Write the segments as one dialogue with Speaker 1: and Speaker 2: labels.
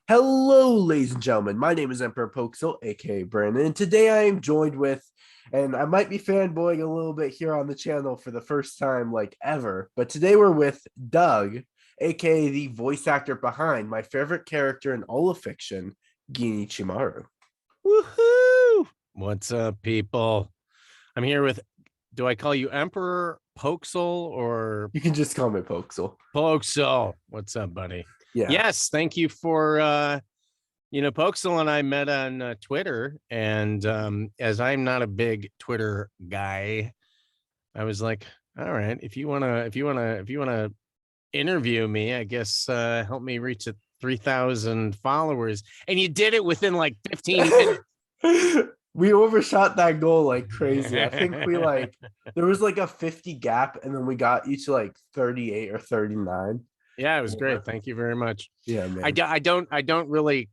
Speaker 1: Hello, ladies and gentlemen. My name is Emperor Poxal, aka Brandon, and today I am joined with, and I might be fanboying a little bit here on the channel for the first time, like ever, but today we're with Doug, aka the voice actor behind my favorite character in all of fiction, Gin Ichimaru.
Speaker 2: Woohoo! What's up, people? I'm here with, do I call you Emperor Poxal or
Speaker 1: You can just call me Poxal.
Speaker 2: Poxal? What's up, buddy?
Speaker 1: Yeah.
Speaker 2: Yes, thank you for Poxal and I met on Twitter, and as I'm not a big Twitter guy, I was like, all right, if you wanna interview me, I guess help me reach 3,000 followers. And you did it within like 15 minutes.
Speaker 1: We overshot that goal like crazy. I think there was like a 50 gap, and then we got you to like 38 or 39.
Speaker 2: Yeah, it was great. Thank you very much.
Speaker 1: Yeah, man.
Speaker 2: I don't really,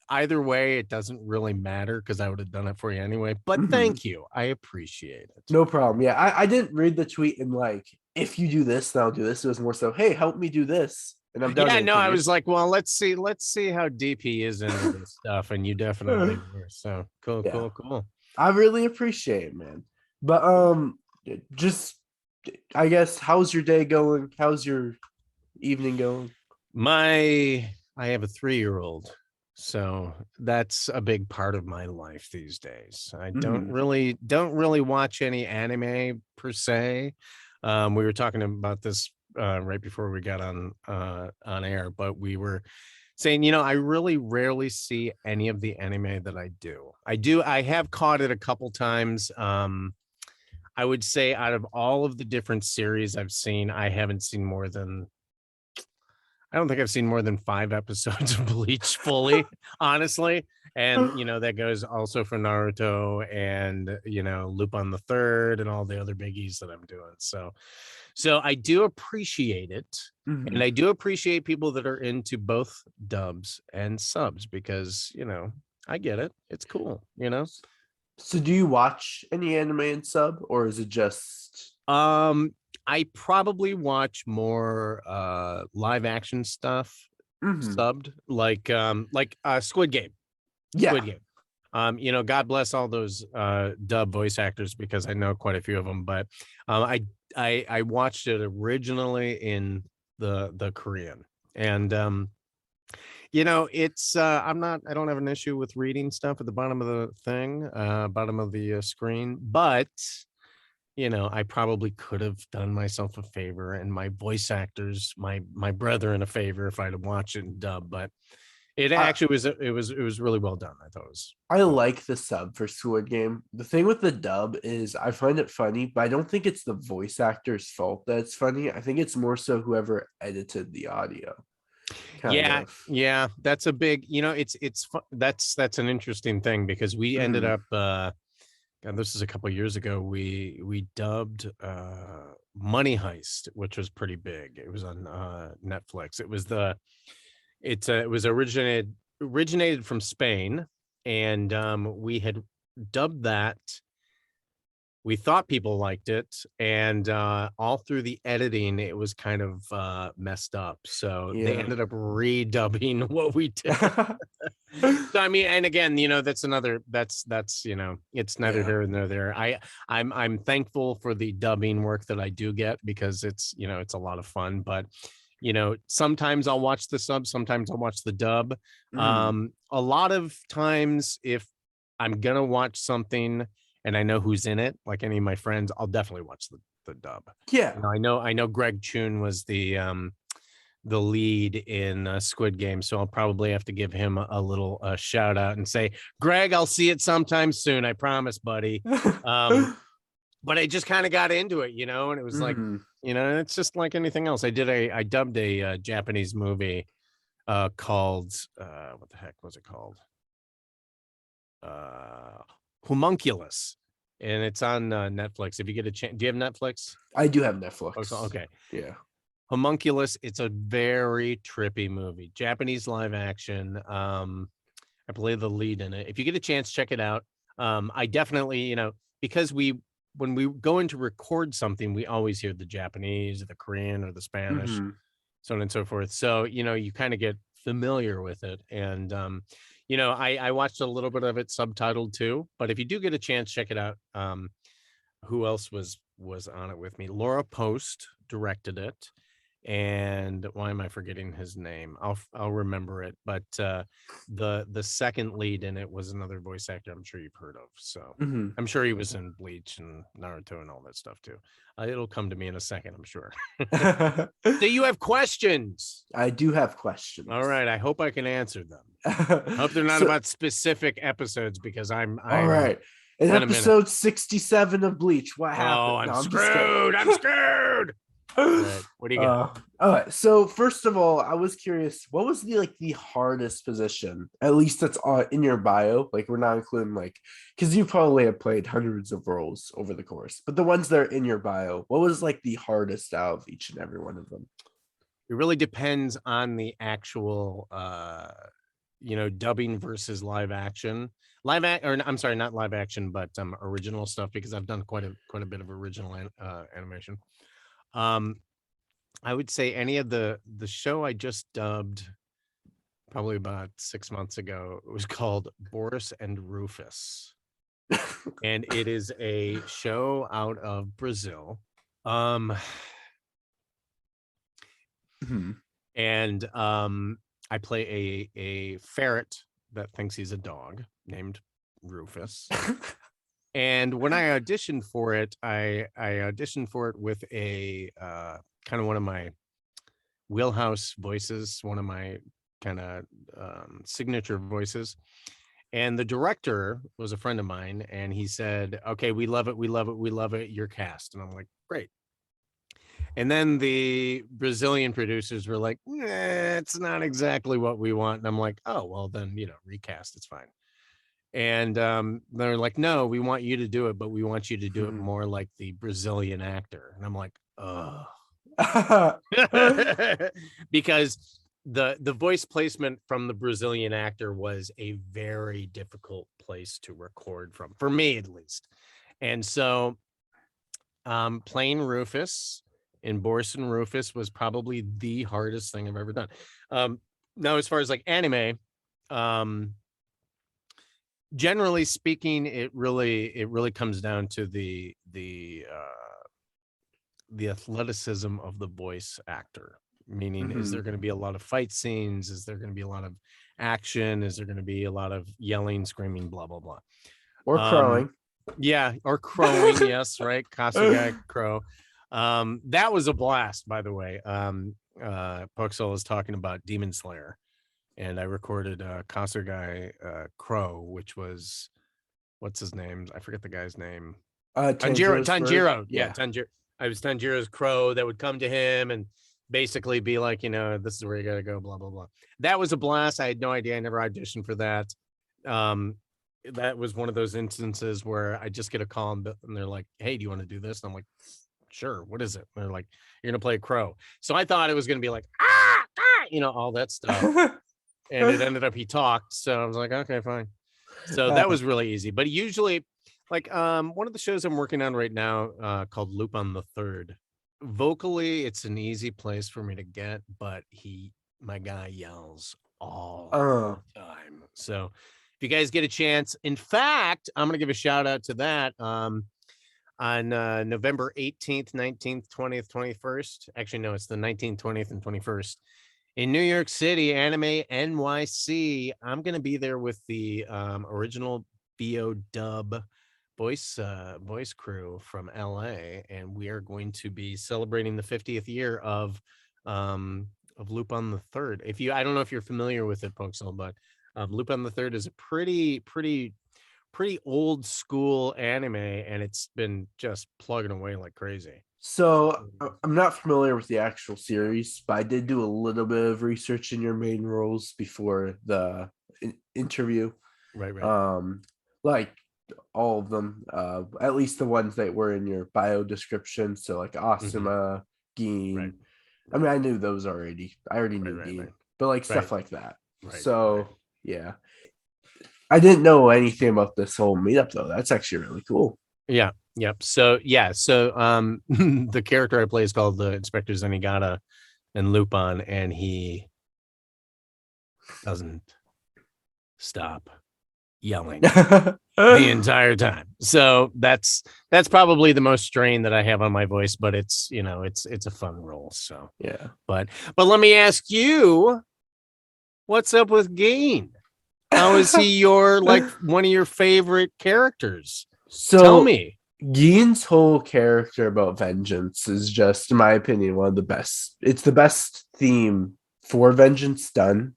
Speaker 2: either way, it doesn't really matter because I would have done it for you anyway. But thank you. I appreciate it.
Speaker 1: No problem. Yeah, I didn't read the tweet and like, if you do this, then I'll do this. It was more so, hey, help me do this. And I've done it.
Speaker 2: Yeah, no, I was like, well, let's see how deep he is into this stuff. And you definitely were. So cool,
Speaker 1: Yeah.
Speaker 2: cool.
Speaker 1: I really appreciate it, man. But just I guess, how's your day going? How's your evening going?
Speaker 2: I have a 3-year-old, so that's a big part of my life these days. I don't really watch any anime per se. We were talking about this right before we got on air, but we were saying, I really rarely see any of the anime that I do. I have caught it a couple times. I would say out of all of the different series I've seen, I don't think I've seen more than 5 episodes of Bleach fully, honestly. And, that goes also for Naruto and, Lupin the Third and all the other biggies that I'm doing. So I do appreciate it. And I do appreciate people that are into both dubs and subs because, I get it. It's cool,
Speaker 1: So do you watch any anime in sub, or is it just
Speaker 2: I probably watch more live action stuff subbed, like Squid Game.
Speaker 1: Yeah.
Speaker 2: Squid Game. God bless all those dub voice actors because I know quite a few of them, but I watched it originally in the Korean. And it's I don't have an issue with reading stuff at the bottom of the thing, bottom of the screen, but I probably could have done myself a favor and my voice actors, my brethren, a favor if I'd have watched it in dub. But it actually was really well done. I thought it was.
Speaker 1: I like the sub for Squid Game. The thing with the dub is I find it funny, but I don't think it's the voice actor's fault that it's funny. I think it's more so whoever edited the audio.
Speaker 2: Yeah, that's a big. That's an interesting thing because we ended up. God, this is a couple of years ago. We dubbed Money Heist, which was pretty big. It was on Netflix. It was originated from Spain, and we had dubbed that. We thought people liked it, and all through the editing, it was kind of messed up. So they ended up redubbing what we did. So I mean, and again, that's it's neither here nor there. I'm thankful for the dubbing work that I do get because it's a lot of fun. But sometimes I'll watch the sub, sometimes I'll watch the dub. A lot of times, if I'm gonna watch something and I know who's in it, like any of my friends, I'll definitely watch the dub.
Speaker 1: Yeah,
Speaker 2: I know Greg Chun was the lead in Squid Game, so I'll probably have to give him a little shout out and say, Greg, I'll see it sometime soon, I promise, buddy. But I just kind of got into it, and it was like, it's just like anything else. I dubbed a Japanese movie called what the heck was it called? Homunculus, and it's on Netflix. If you get a chance, do you have Netflix?
Speaker 1: I do have Netflix.
Speaker 2: Okay.
Speaker 1: Yeah.
Speaker 2: Homunculus, it's a very trippy movie, Japanese live action. I believe the lead in it. If you get a chance, check it out. I definitely, because when we go in to record something, we always hear the Japanese or the Korean or the Spanish, so on and so forth. So, you kind of get familiar with it. And I watched a little bit of it subtitled too, but if you do get a chance, check it out. Who else was on it with me? Laura Post directed it, and why am I forgetting his name? I'll remember it. But the second lead in it was another voice actor I'm sure you've heard of. So I'm sure he was in Bleach and Naruto and all that stuff too. It'll come to me in a second, I'm sure. Do you have questions?
Speaker 1: I do have questions.
Speaker 2: All right, I hope I can answer them. I hope they're not about specific episodes, because I'm
Speaker 1: all right. In episode 67 of Bleach, what happened?
Speaker 2: Oh, I'm screwed. I'm screwed. Right, what do you got?
Speaker 1: All right. So first of all, I was curious, what was the hardest position? At least that's in your bio. Like, we're not including because you probably have played hundreds of roles over the course, but the ones that are in your bio, what was the hardest out of each and every one of them?
Speaker 2: It really depends on the actual dubbing versus live action. I'm sorry, not live action, but original stuff, because I've done quite a bit of original animation. I would say any of the show I just dubbed probably about 6 months ago. It was called Boris and Rufus. And it is a show out of Brazil. And I play a ferret that thinks he's a dog named Rufus. And when I auditioned for it, I auditioned for it with a kind of one of my wheelhouse voices, one of my kind of signature voices. And the director was a friend of mine, and he said, "Okay, we love it, we love it, we love it. You're cast." And I'm like, "Great." And then the Brazilian producers were like, "It's not exactly what we want." And I'm like, "Oh, well, then, recast. It's fine." And they're like, "No, we want you to do it, but we want you to do it more like the Brazilian actor." And I'm like, "Oh." Because the voice placement from the Brazilian actor was a very difficult place to record from, for me at least. And so playing Rufus in Boris and Rufus was probably the hardest thing I've ever done. Now, as far as anime, generally speaking, it really comes down to the athleticism of the voice actor. Meaning, is there going to be a lot of fight scenes? Is there going to be a lot of action? Is there going to be a lot of yelling, screaming, blah blah blah,
Speaker 1: or crowing?
Speaker 2: Yeah, or crowing. Yes, right. Kasuga crow. That was a blast, by the way. Poxal was talking about Demon Slayer, and I recorded Kasuga crow, which was, what's his name? I forget the guy's name. Tanjiro. Yeah, Tanjiro. I was Tanjiro's crow that would come to him and basically be like, this is where you gotta go, blah blah blah. That was a blast. I had no idea. I never auditioned for that. That was one of those instances where I just get a call and they're like, "Hey, do you want to do this?" And I'm like, "Sure, what is it?" And they're like, "You're gonna play a crow." So I thought it was gonna be like, all that stuff. And it ended up he talked. So I was like, okay, fine. So that was really easy. But usually, one of the shows I'm working on right now called Lupin the Third. Vocally, it's an easy place for me to get, but my guy yells all the time. So if you guys get a chance, in fact, I'm going to give a shout out to that on November 18th, 19th, 20th, 21st. Actually, no, it's the 19th, 20th, and 21st in New York City, Anime NYC. I'm going to be there with the original BO dub voice crew from LA, and we are going to be celebrating the 50th year of Lupin the Third. I don't know if you're familiar with it, Poxal, but Lupin the Third is a pretty old school anime, and it's been just plugging away like crazy.
Speaker 1: So I'm not familiar with the actual series, but I did do a little bit of research in your main roles before the interview.
Speaker 2: Right.
Speaker 1: All of them, at least the ones that were in your bio description. So Asuma, Gin. Right. I mean, I knew those already. I already knew Gin, but stuff like that. Yeah. I didn't know anything about this whole meetup though. That's actually really cool.
Speaker 2: Yeah. Yep. So the character I play is called the Inspector Zenigata in Lupin, and he doesn't stop yelling the entire time. So that's probably the most strain that I have on my voice, but it's, you know, it's a fun role. So
Speaker 1: yeah.
Speaker 2: But let me ask you, what's up with Gain? How is he your, like, one of your favorite characters?
Speaker 1: So
Speaker 2: tell me.
Speaker 1: Gin's whole character about vengeance is just, in my opinion, one of the best. It's the best theme for vengeance done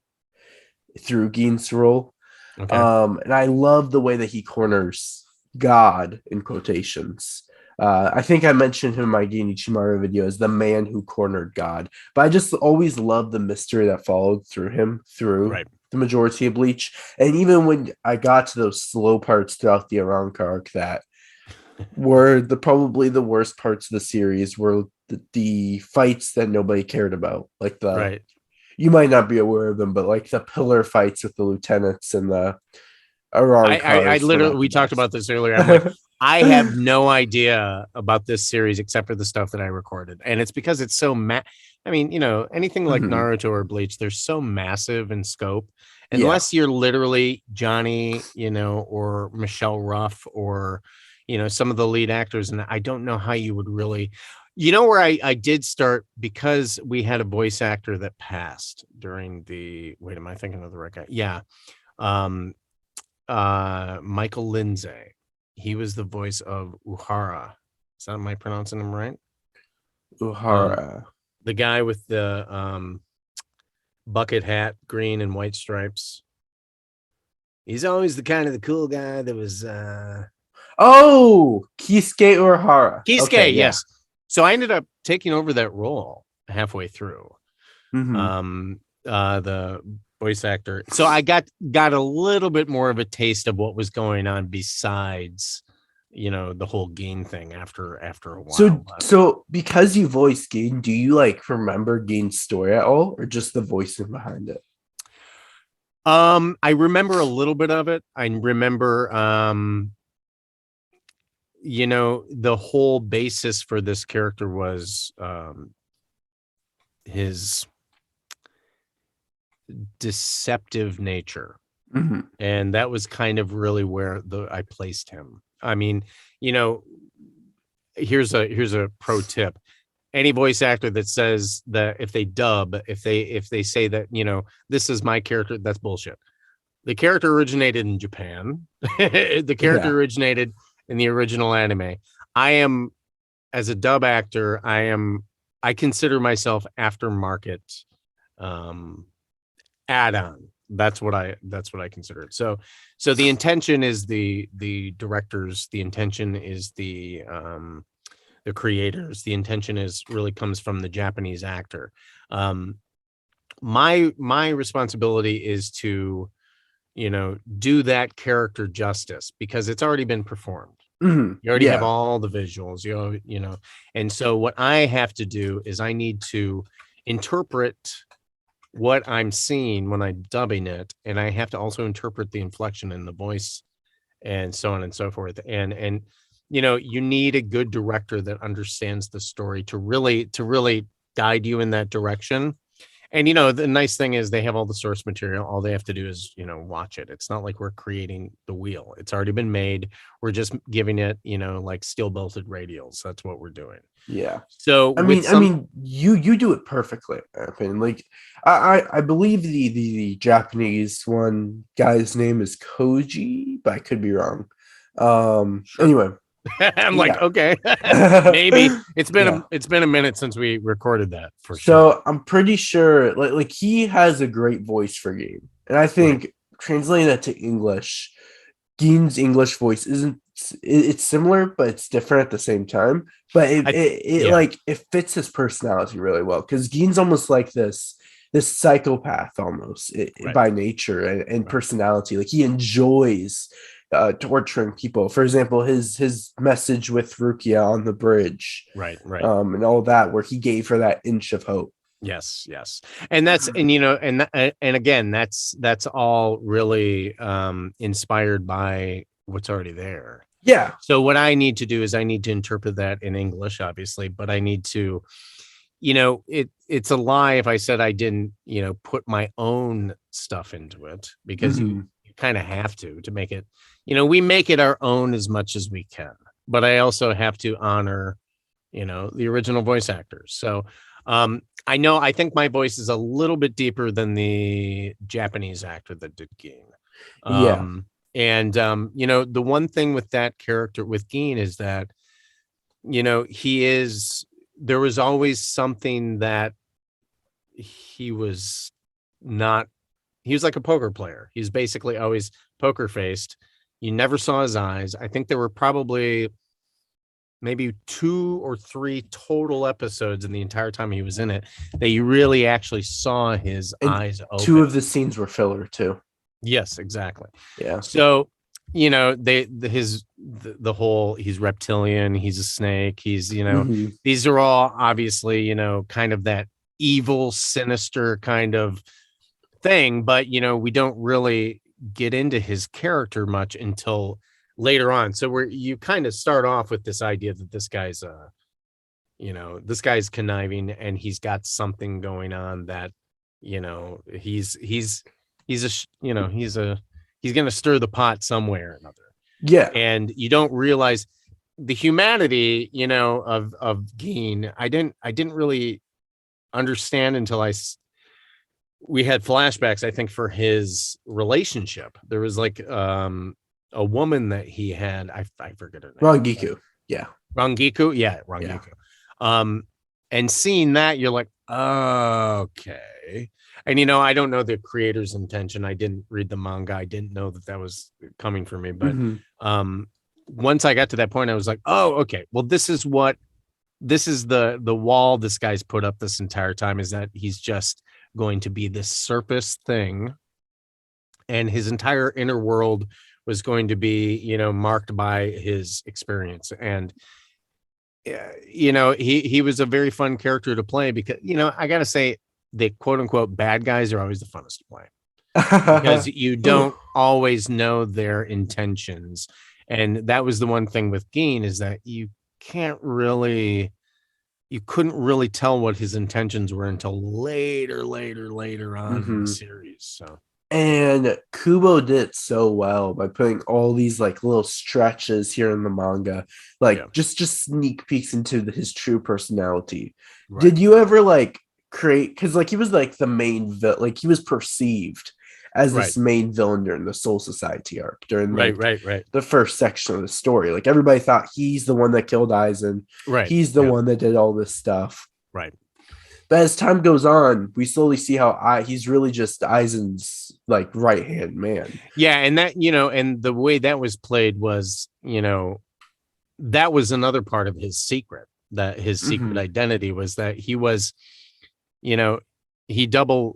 Speaker 1: through Gin's role.
Speaker 2: Okay.
Speaker 1: And I love the way that he corners God in quotations. I think I mentioned him in my Gin Ichimaru video as the man who cornered God, but I just always loved the mystery that followed through him through the majority of Bleach. And even when I got to those slow parts throughout the Aranka arc that were probably the worst parts of the series, were the fights that nobody cared about, like the you might not be aware of them, but like the pillar fights with the lieutenants and the
Speaker 2: I literally, we talked about this earlier. I'm like, I have no idea about this series except for the stuff that I recorded. And it's because it's so I mean, you know, anything like Naruto or Bleach, they're so massive in scope. Unless you're literally Johnny, you know, or Michelle Ruff, or, you know, some of the lead actors. And I don't know how you would really, you know, where I did start, because we had a voice actor that passed during the, wait, am I thinking of the right guy? Yeah. Michael Lindsay. He was the voice of Uhara. Is that, am I pronouncing him right?
Speaker 1: Uhara.
Speaker 2: The guy with the bucket hat, green and white stripes. He's always the kind of the cool guy that was
Speaker 1: oh, Kisuke Uhara.
Speaker 2: Kisuke, okay, yes. So I ended up taking over that role halfway through. The voice actor. So I got a little bit more of a taste of what was going on besides, you know, the whole Gain thing after a while.
Speaker 1: So because you voiced Gain, do you like remember Gain's story at all, or just the voicing behind it?
Speaker 2: I remember a little bit of it. I remember you know, the whole basis for this character was his deceptive nature. And that was kind of really where I placed him. I mean, you know, here's a pro tip. Any voice actor that says that if they dub, if they say that, you know, this is my character, that's bullshit. The character originated in Japan. The character originated in the original anime. I am, as a dub actor, I consider myself aftermarket add-on. That's what I consider it. So the intention is the directors, the intention is the creators, the intention is really comes from the Japanese actor. My responsibility is to, you know, do that character justice, because it's already been performed. You already have all the visuals, you know, and so what I have to do is I need to interpret what I'm seeing when I'm dubbing it, and I have to also interpret the inflection in the voice, and so on and so forth. And you know, you need a good director that understands the story to really guide you in that direction. And, you know, the nice thing is they have all the source material. All they have to do is, you know, watch it. It's not like we're creating the wheel. It's already been made. We're just giving it, you know, like steel belted radials. That's what we're doing.
Speaker 1: Yeah.
Speaker 2: So
Speaker 1: I mean, you do it perfectly. I mean, like I believe the Japanese one guy's name is Koji, but I could be wrong. Anyway.
Speaker 2: I'm like, okay, maybe it's been a minute since we recorded that for sure.
Speaker 1: So I'm pretty sure like he has a great voice for Gin, and I think translating that to English, Gin's English voice it's similar, but it's different at the same time. But it fits his personality really well, because Gin's almost like this psychopath almost by nature and personality. Like he enjoys torturing people. For example, his message with Rukia on the bridge, and all that, where he gave her that inch of hope.
Speaker 2: Yes, and that's, and you know, and again, that's all really inspired by what's already there. So what I need to do is I need to interpret that in English, obviously, but I need to, it's a lie if I said I didn't, put my own stuff into it, because you kind of have to make it, we make it our own as much as we can, but I also have to honor, the original voice actors. So I think my voice is a little bit deeper than the Japanese actor that did Gin. The one thing with that character with Gin is that, there was always something that he was not. He was like a poker player. He's basically always poker faced. You never saw his eyes. I think there were probably maybe 2 or 3 total episodes in the entire time he was in it that you really actually saw his eyes open.
Speaker 1: 2 of the scenes were filler too.
Speaker 2: Yes, exactly.
Speaker 1: Yeah.
Speaker 2: So, the whole, he's reptilian, he's a snake, he's, these are all obviously, kind of that evil, sinister kind of thing, but we don't really get into his character much until later on. So you kind of start off with this idea that this guy's conniving, and he's got something going on that, he's going to stir the pot somewhere or another.
Speaker 1: Yeah.
Speaker 2: And you don't realize the humanity, of Gin. I didn't really understand until we had flashbacks, I think, for his relationship. There was like a woman that he had. I forget her name.
Speaker 1: Rangiku. Yeah.
Speaker 2: Rangiku. Yeah. Rangiku. Yeah. And seeing that, you're like, okay. And, I don't know the creator's intention. I didn't read the manga. I didn't know that was coming from me. But once I got to that point, I was like, oh, okay. Well, this is the wall this guy's put up this entire time, is that he's just going to be this surface thing. And his entire inner world was going to be, marked by his experience. And, he was a very fun character to play because, I got to say, the quote unquote bad guys are always the funnest to play because you don't always know their intentions. And that was the one thing with Gin, is that you couldn't really tell what his intentions were until later on in the series. So, and
Speaker 1: Kubo did it so well by putting all these like little stretches here in the manga, like just sneak peeks into his true personality. Right. Did you ever like create, because like he was like the main like he was perceived as this main villain during the Soul Society arc, during the first section of the story. Like everybody thought he's the one that killed Aizen, he's the one that did all this stuff, but as time goes on, we slowly see how he's really just Aizen's like right hand man.
Speaker 2: And that, and the way that was played was, that was another part of his secret, that his secret identity was that he was, he double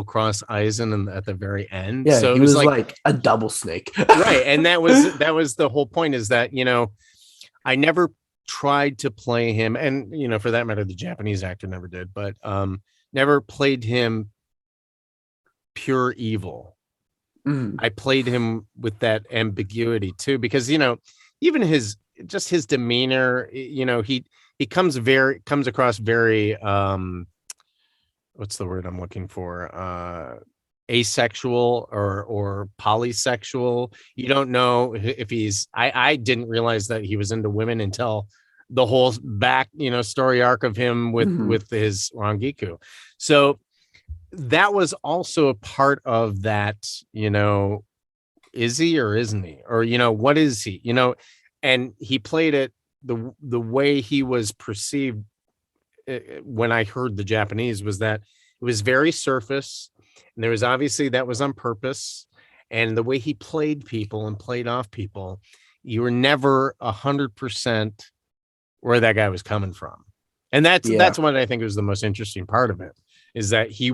Speaker 2: cross Aizen at the very end.
Speaker 1: Yeah, so he was like a double snake.
Speaker 2: Right. And that was the whole point, is that, I never tried to play him, and for that matter, the Japanese actor never did, but never played him pure evil. I played him with that ambiguity too, because even his demeanor, he comes across very what's the word I'm looking for? Asexual or polysexual. You don't know if he's. I didn't realize that he was into women until the whole back, story arc of him with his Rangiku. So that was also a part of that. Is he or isn't he? Or what is he? And he played it the way he was perceived. When I heard the Japanese, was that it was very surface, and there was obviously that was on purpose, and the way he played people and played off people, you were never 100% where that guy was coming from. And that's what I think was the most interesting part of it, is that he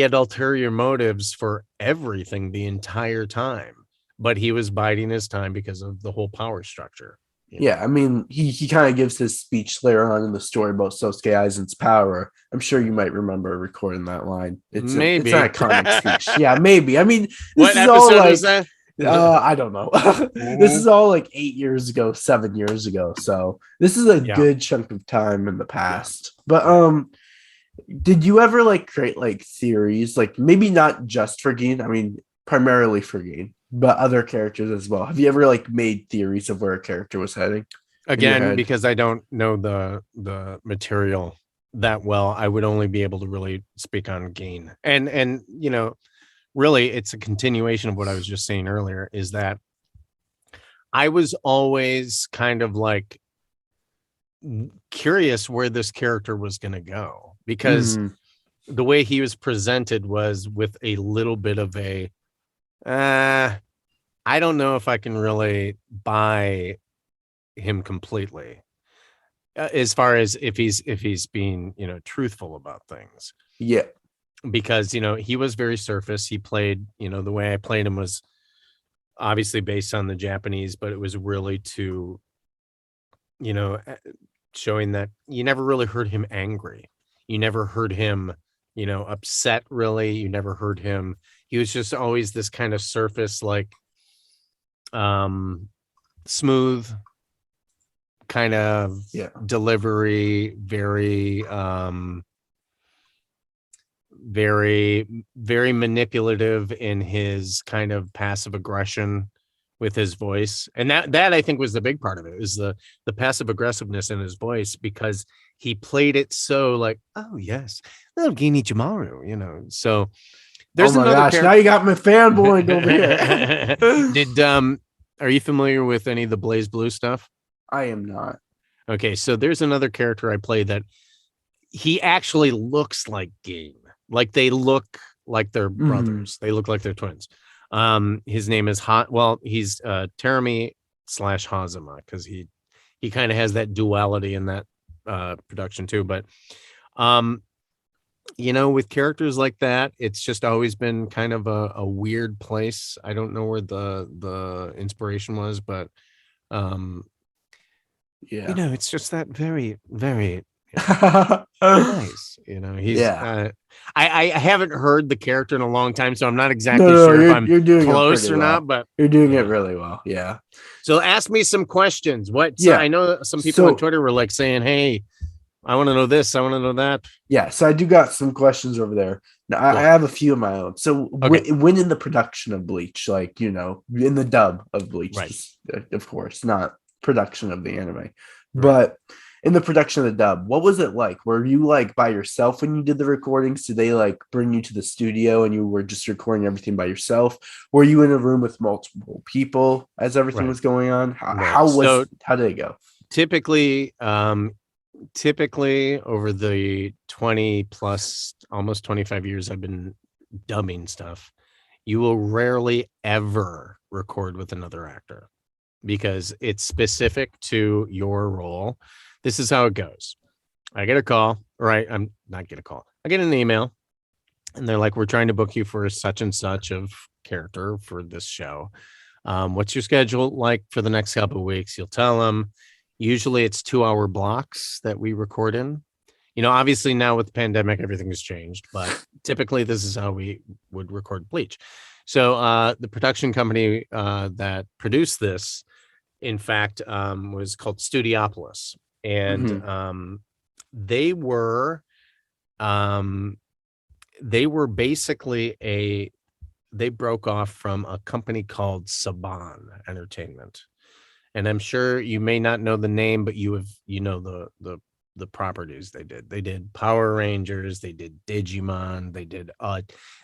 Speaker 2: had ulterior motives for everything the entire time, but he was biding his time because of the whole power structure.
Speaker 1: Yeah, I mean, he kind of gives his speech later on in the story about Sosuke Aizen's power. I'm sure you might remember recording that line. It's an iconic speech. Yeah, maybe. I mean,
Speaker 2: what episode is that?
Speaker 1: I don't know. This is all like 8 years ago, 7 years ago. So this is a
Speaker 2: Yeah.
Speaker 1: good chunk of time in the
Speaker 2: Yeah.
Speaker 1: past. But did you ever like create like theories, like maybe not just for Gin, I mean primarily for Gin, but other characters as well? Have you ever like made theories of where a character was heading in your
Speaker 2: Again,
Speaker 1: head?
Speaker 2: because I don't know the material that well, I would only be able to really speak on Gain. And really it's a continuation of what I was just saying earlier, is that I was always kind of like curious where this character was going to go, because the way he was presented was with a little bit of a I don't know if I can really buy him completely, as far as if he's being truthful about things,
Speaker 1: Yeah.
Speaker 2: because he was very surface. He played, the way I played him was obviously based on the Japanese, but it was really to showing that you never really heard him angry. You never heard him, upset, really. You never heard him. He was just always this kind of surface, like smooth kind of delivery, very very manipulative in his kind of passive aggression with his voice. And that I think was the big part of it, is the passive aggressiveness in his voice, because he played it so like, oh yes, little Gin Ichimaru, so there's
Speaker 1: Oh my
Speaker 2: another
Speaker 1: gosh,
Speaker 2: character.
Speaker 1: now you got me fanboying over here.
Speaker 2: Did are you familiar with any of the Blaze Blue stuff?
Speaker 1: I am not.
Speaker 2: Okay, so there's another character I play that he actually looks like Game. Like they look like they're brothers. They look like they're twins. His name is he's Terami / Hazama, because he kind of has that duality in that production too. But with characters like that, it's just always been kind of a weird place. I don't know where the inspiration was, but it's just that very, very nice. He's I haven't heard the character in a long time, so I'm not exactly sure if I'm
Speaker 1: you're doing
Speaker 2: close
Speaker 1: it
Speaker 2: or
Speaker 1: well.
Speaker 2: not, but
Speaker 1: you're doing it really well. Yeah.
Speaker 2: So ask me some questions. I know some people on Twitter were like saying, hey, I want to know this, I want to know that.
Speaker 1: Yeah, so I do got some questions over there. Now, I have a few of my own. So when in the production of Bleach, like, in the dub of Bleach, right, of course, not production of the anime, right, but in the production of the dub, what was it like? Were you like by yourself when you did the recordings? Did they like bring you to the studio and you were just recording everything by yourself? Were you in a room with multiple people as everything was going on? How did it go?
Speaker 2: Typically over the 20 plus almost 25 years I've been dubbing stuff, you will rarely ever record with another actor, because it's specific to your role. This is how it goes. I get a call, right? I'm not get a call. I get an email and they're like, we're trying to book you for such and such of character for this show. What's your schedule like for the next couple of weeks? You'll tell them. Usually it's 2-hour blocks that we record in. Obviously now with the pandemic, everything has changed, but typically this is how we would record Bleach. So the production company that produced this, in fact, was called Studiopolis. And they were basically they broke off from a company called Saban Entertainment. And I'm sure you may not know the name, but the properties they did. They did Power Rangers, they did Digimon,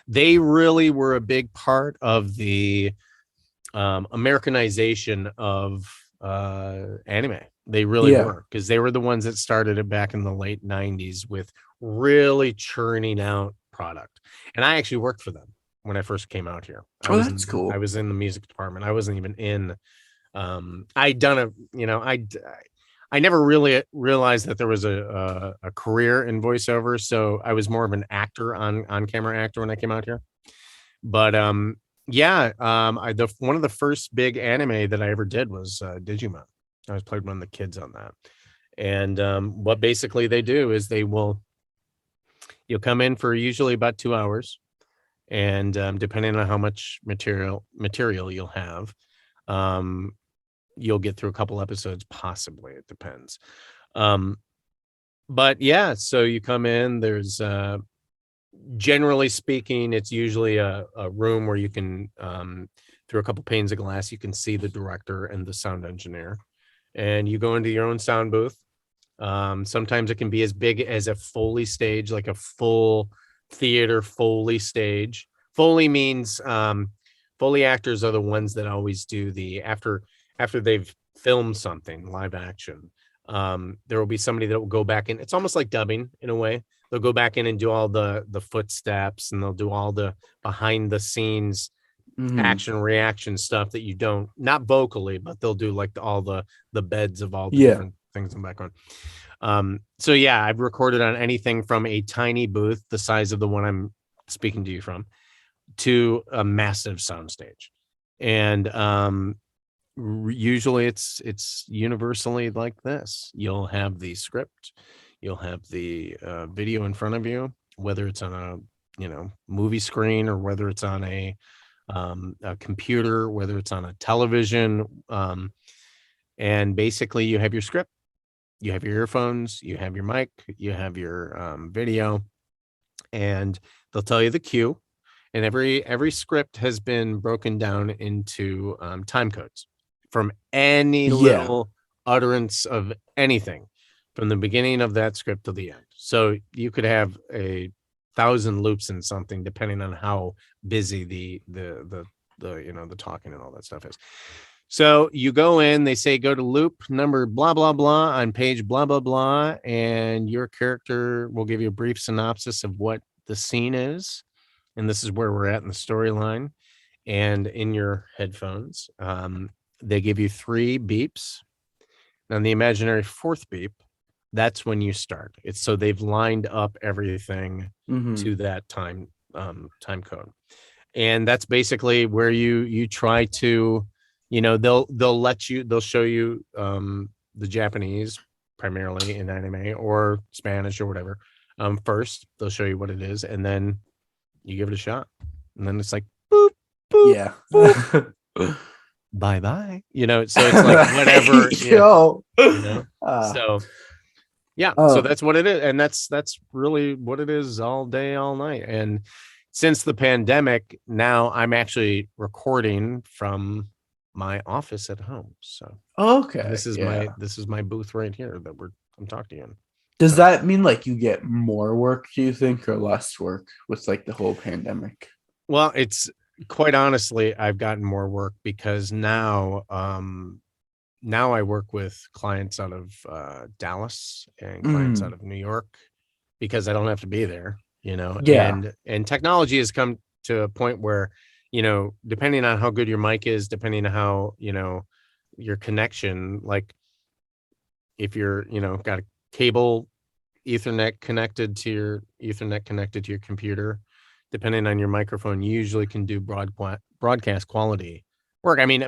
Speaker 2: they really were a big part of the Americanization of anime. They really were, because they were the ones that started it back in the late 90s with really churning out product. And I actually worked for them when I first came out here.
Speaker 1: That's cool.
Speaker 2: I was in the music department. I wasn't even in I'd done I never really realized that there was a career in voiceover, so I was more of an actor, on camera actor, when I came out here. But one of the first big anime that I ever did was Digimon. I was played one of the kids on that. And what basically they do is you'll come in for usually about 2 hours, and depending on how much material you'll have, you'll get through a couple episodes, possibly. It depends. But yeah, so you come in, there's generally speaking, it's usually a room where you can through a couple panes of glass, you can see the director and the sound engineer, and you go into your own sound booth. Sometimes it can be as big as a Foley stage, like a full theater Foley stage. Foley means Foley actors are the ones that always do the after they've filmed something live action. There will be somebody that will go back in. It's almost like dubbing in a way. They'll go back in and do all the footsteps, and they'll do all the behind the scenes action reaction stuff that you don't, not vocally, but they'll do like all the beds of all the different things in the background. So yeah, I've recorded on anything from a tiny booth the size of the one I'm speaking to you from to a massive soundstage. And usually it's universally like this. You'll have the script, you'll have the video in front of you, whether it's on a movie screen or whether it's on a computer, whether it's on a television, and basically you have your script, you have your earphones, you have your mic, you have your video, and they'll tell you the cue. And every script has been broken down into time codes from any little utterance of anything from the beginning of that script to the end. So you could have 1,000 loops in something depending on how busy the talking and all that stuff is. So you go in, they say go to loop number blah blah blah on page blah blah blah, and your character will give you a brief synopsis of what the scene is, and this is where we're at in the storyline. And in your headphones, they give you 3 beeps. On the imaginary 4th beep, that's when you start. It's so they've lined up everything to that time code, and that's basically where you try to, they'll show you the Japanese primarily in anime or Spanish or whatever. First they'll show you what it is, and then you give it a shot, and then it's like boop boop boop. Bye bye. So it's like whatever. So yeah, so that's what it is, and that's really what it is all day, all night. And since the pandemic, now I'm actually recording from my office at home. So this is my booth right here that I'm talking to you in.
Speaker 1: Does that mean like you get more work, do you think, or less work with like the whole pandemic?
Speaker 2: Well, it's quite honestly, I've gotten more work because now I work with clients out of Dallas and clients out of New York because I don't have to be there, and technology has come to a point where, depending on how good your mic is, depending on how, your connection, like if you're, got a cable Ethernet connected to your computer, depending on your microphone, you usually can do broadcast quality work. I mean,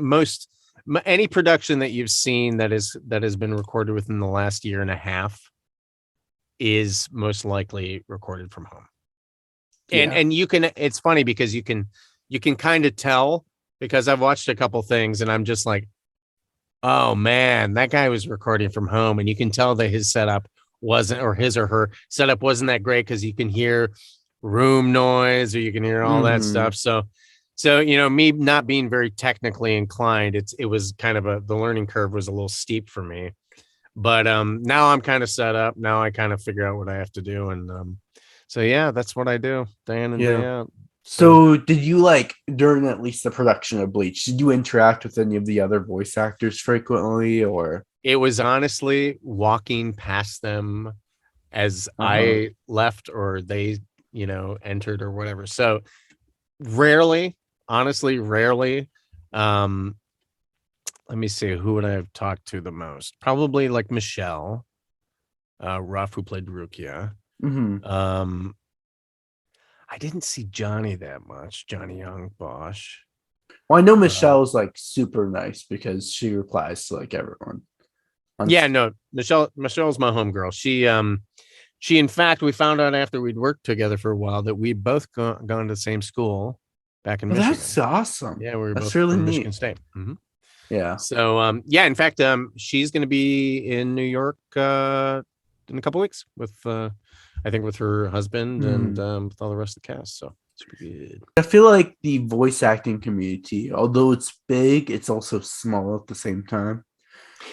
Speaker 2: any production that you've seen that has been recorded within the last year and a half is most likely recorded from home. And you can, it's funny because you can kind of tell, because I've watched a couple things and I'm just like, oh man, that guy was recording from home, and you can tell that his setup wasn't, or his or her setup wasn't that great, because you can hear room noise or you can hear all that stuff. So me not being very technically inclined, it was kind of the learning curve was a little steep for me. But now I'm kind of set up. Now I kind of figure out what I have to do, and so yeah, that's what I do day in and day out.
Speaker 1: So did you, like, during at least the production of Bleach, did you interact with any of the other voice actors frequently, or?
Speaker 2: It was honestly walking past them as I left or they, entered or whatever. So honestly, rarely. Let me see, who would I have talked to the most? Probably like Michelle Ruff, who played Rukia. I didn't see Johnny that much, Johnny Young Bosch.
Speaker 1: Well, I know Michelle's like super nice because she replies to like everyone.
Speaker 2: Yeah, no, Michelle's my homegirl. She, in fact, we found out after we'd worked together for a while that we'd both gone to the same school back in Michigan.
Speaker 1: That's awesome.
Speaker 2: Yeah, we were
Speaker 1: That's
Speaker 2: both
Speaker 1: really
Speaker 2: from
Speaker 1: neat.
Speaker 2: Michigan State.
Speaker 1: Yeah.
Speaker 2: So, yeah, in fact, she's going to be in New York in a couple weeks with, I think, with her husband and with all the rest of the cast. So it's pretty good.
Speaker 1: I feel like the voice acting community, although it's big, it's also small at the same time.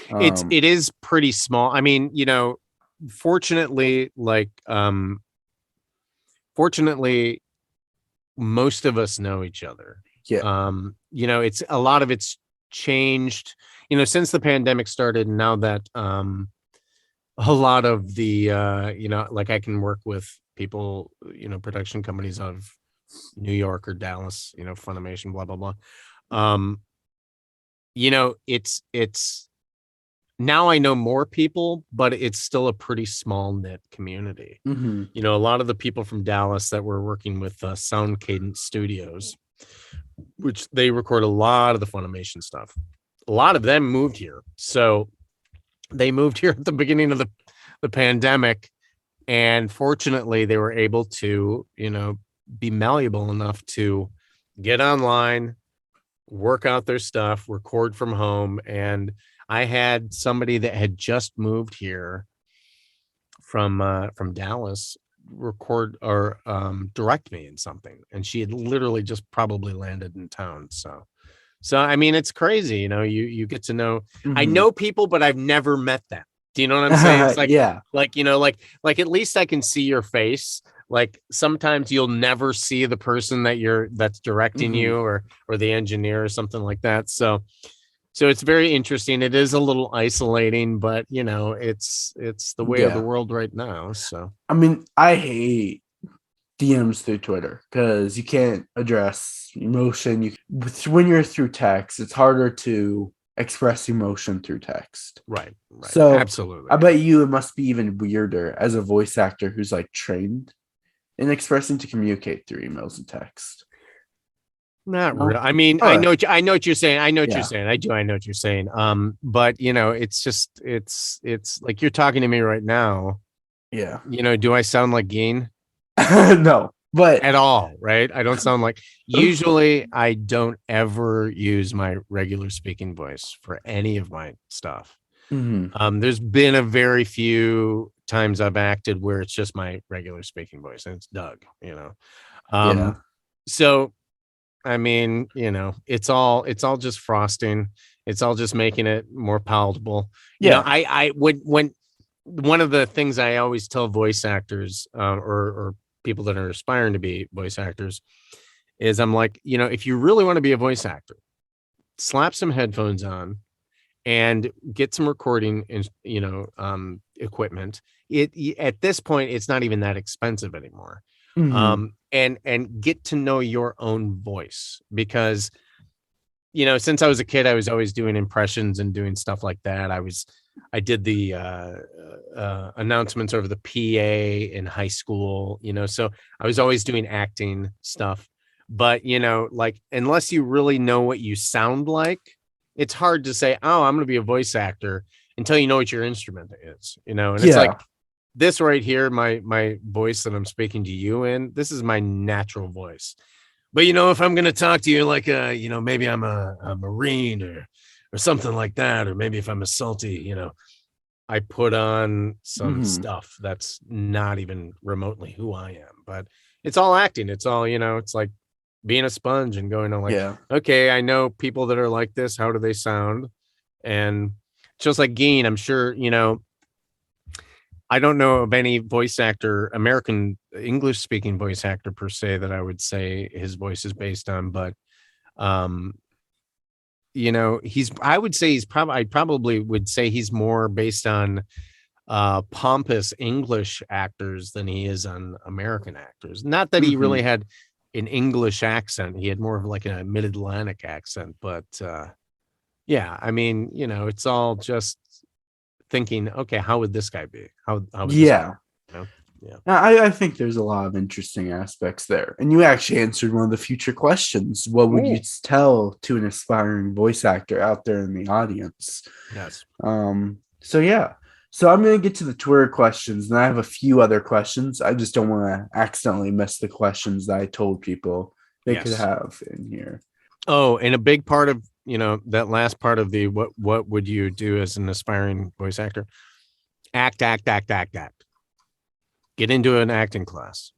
Speaker 2: It is pretty small. I mean, fortunately, most of us know each other.
Speaker 1: Yeah.
Speaker 2: It's a lot of it's changed, since the pandemic started. And now that a lot of the I can work with people, production companies out of New York or Dallas, Funimation, blah blah blah. It's now I know more people, but it's still a pretty small knit community. A lot of the people from Dallas that were working with Sound Cadence Studios, which they record a lot of the Funimation stuff, a lot of them moved here. So they moved here at the beginning of the pandemic, and fortunately they were able to be malleable enough to get online, work out their stuff, record from home. And I had somebody that had just moved here from Dallas record or direct me in something, and she had literally just probably landed in town. So I mean, it's crazy. You get to know. I know people, but I've never met them. Do you know what I'm saying? It's like,
Speaker 1: yeah,
Speaker 2: like at least I can see your face. Like sometimes you'll never see the person that's directing you or the engineer or something like that. So it's very interesting. It is a little isolating, but it's the way of the world right now. So
Speaker 1: I mean, I hate DMs through Twitter because you can't address emotion. When you're through text, it's harder to express emotion through text.
Speaker 2: Right.
Speaker 1: So
Speaker 2: absolutely.
Speaker 1: I bet you it must be even weirder as a voice actor who's like trained in expressing to communicate through emails and text.
Speaker 2: Not really. I mean, I know what you're saying. I know what you're saying. I know what you're saying. But it's just it's like you're talking to me right now.
Speaker 1: Yeah.
Speaker 2: Do I sound like Gin?
Speaker 1: No, but
Speaker 2: at all, right? I don't sound like. Usually, I don't ever use my regular speaking voice for any of my stuff. There's been a very few times I've acted where it's just my regular speaking voice, and it's Doug. So. I mean, it's all just frosting. It's all just making it more palatable. I would when one of the things I always tell voice actors or people that are aspiring to be voice actors is I'm like, if you really want to be a voice actor, slap some headphones on and get some recording equipment. At this point, it's not even that expensive anymore. And get to know your own voice, because since I was a kid, I was always doing impressions and doing stuff like that. I did the announcements over the PA in high school, so I was always doing acting stuff. But like, unless you really know what you sound like, it's hard to say, oh, I'm gonna be a voice actor until you know what your instrument is, and it's like this right here, my voice that I'm speaking to you in, this is my natural voice. But if I'm gonna talk to you like maybe I'm a Marine or something like that, or maybe if I'm a salty, I put on some stuff that's not even remotely who I am. But it's all acting. It's all, it's like being a sponge and going to okay, I know people that are like this. How do they sound? And just like Gin, I'm sure, I don't know of any voice actor, American English speaking voice actor per se, that I would say his voice is based on, but I probably would say he's more based on pompous English actors than he is on American actors. Not that he really had an English accent. He had more of like a mid-Atlantic accent, but yeah, I mean, it's all just thinking, okay, how would this guy be? How would this guy be? Yeah.
Speaker 1: I think there's a lot of interesting aspects there. And you actually answered one of the future questions. What would you tell to an aspiring voice actor out there in the audience?
Speaker 2: Yes.
Speaker 1: So yeah. So I'm going to get to the Twitter questions, and I have a few other questions. I just don't want to accidentally miss the questions that I told people they could have in here.
Speaker 2: Oh, and a big part of, that last part of the what would you do as an aspiring voice actor? Act. Get into an acting class.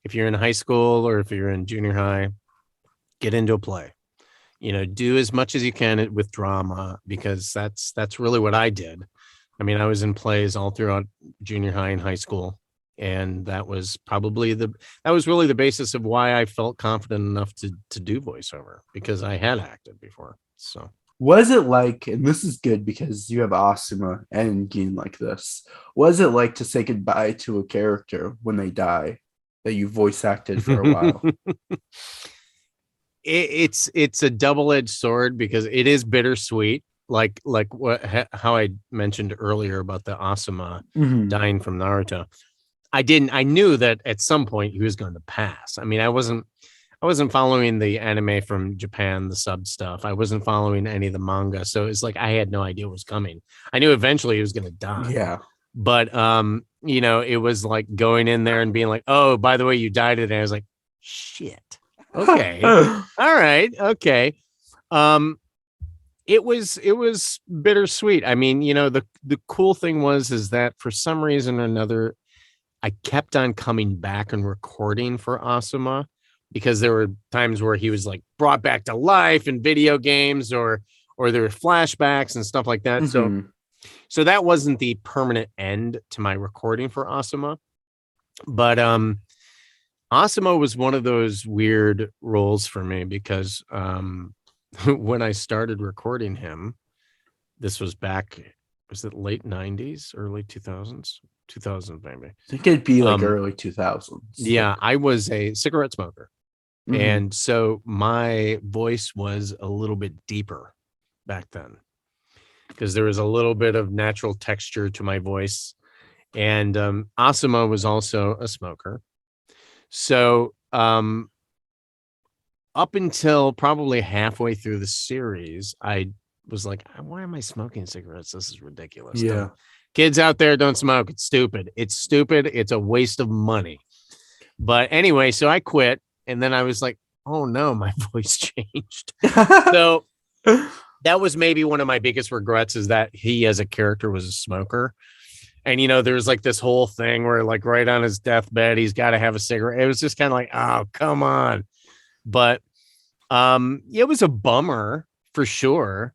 Speaker 2: If you're in high school or if you're in junior high, get into a play. Do as much as you can with drama, because that's really what I did. I mean, I was in plays all throughout junior high and high school, and that was really the basis of why I felt confident enough to do voiceover, because I had acted before. So
Speaker 1: was it like, and this is good because you have Asuma and Gin like this, was it like to say goodbye to a character when they die that you voice acted for a while?
Speaker 2: It's a double-edged sword, because it is bittersweet, like how I mentioned earlier about the Asuma dying from Naruto. I knew that at some point he was going to pass. I mean, I wasn't following the anime from Japan, the sub stuff. I wasn't following any of the manga, so it's like I had no idea what was coming. I knew eventually he was going to die.
Speaker 1: Yeah.
Speaker 2: But it was like going in there and being like, "Oh, by the way, you died today." I was like, "Shit." Okay. All right. Okay. It was bittersweet. I mean, the cool thing is that for some reason or another, I kept on coming back and recording for Asuma, because there were times where he was like brought back to life in video games, or there were flashbacks and stuff like that. So that wasn't the permanent end to my recording for Asuma. But Asuma was one of those weird roles for me, because when I started recording him, this was it late 90s, early 2000s? 2000 maybe.
Speaker 1: I think it'd be like early 2000s.
Speaker 2: Yeah, I was a cigarette smoker. And so my voice was a little bit deeper back then, because there was a little bit of natural texture to my voice. And Asuma was also a smoker. So up until probably halfway through the series, I was like, why am I smoking cigarettes? This is ridiculous.
Speaker 1: Yeah.
Speaker 2: Kids out there, don't smoke. It's stupid. It's a waste of money. But anyway, so I quit. And then I was like, oh no, my voice changed. So that was maybe one of my biggest regrets, is that he as a character was a smoker. And, there's like this whole thing where like right on his deathbed, he's got to have a cigarette. It was just kind of like, oh, come on. But it was a bummer for sure.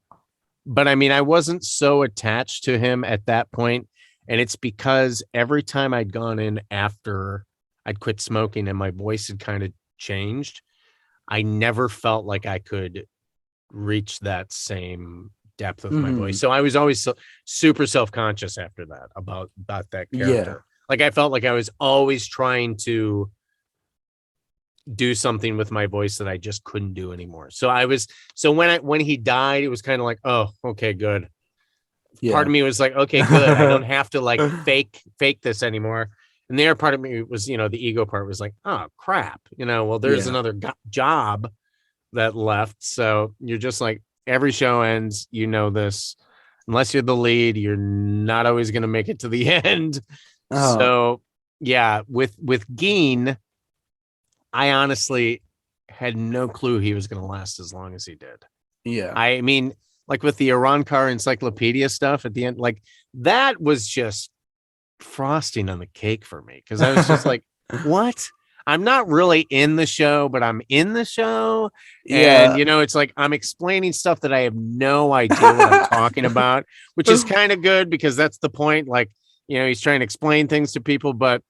Speaker 2: But I mean, I wasn't so attached to him at that point. And it's because every time I'd gone in after I'd quit smoking and my voice had kind of changed, I never felt like I could reach that same depth of my voice. So I was always super self-conscious after that about that character. Yeah. Like I felt like I was always trying to do something with my voice that I just couldn't do anymore. So when he died, it was kind of like, oh, okay, good. Yeah. Part of me was like, okay, good. I don't have to like fake this anymore. And the other part of me was, the ego part was like, oh crap, well, there's another job that left. So you're just like, every show ends, this, unless you're the lead, you're not always going to make it to the end. Oh. So yeah, with Gin, I honestly had no clue he was going to last as long as he did. Yeah. I mean, like with the Arankar encyclopedia stuff at the end, like that was just frosting on the cake for me. Cause I was just like, what? I'm not really in the show, but I'm in the show. Yeah. And, it's like, I'm explaining stuff that I have no idea what I'm talking about, which is kind of good because that's the point. Like, he's trying to explain things to people, but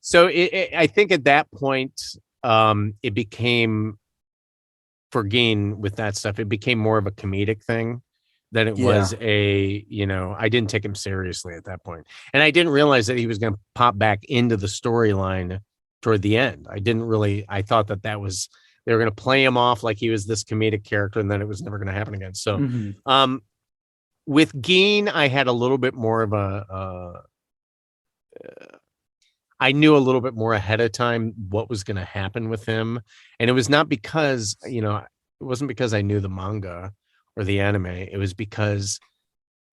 Speaker 2: so I think at that point, it became, for Gin with that stuff, it became more of a comedic thing than it was I didn't take him seriously at that point. And I didn't realize that he was going to pop back into the storyline toward the end. I thought that they were going to play him off like he was this comedic character and then it was never going to happen again. So, with Gin, I had a little bit more of I knew a little bit more ahead of time what was going to happen with him. And it was not because, it wasn't because I knew the manga or the anime. It was because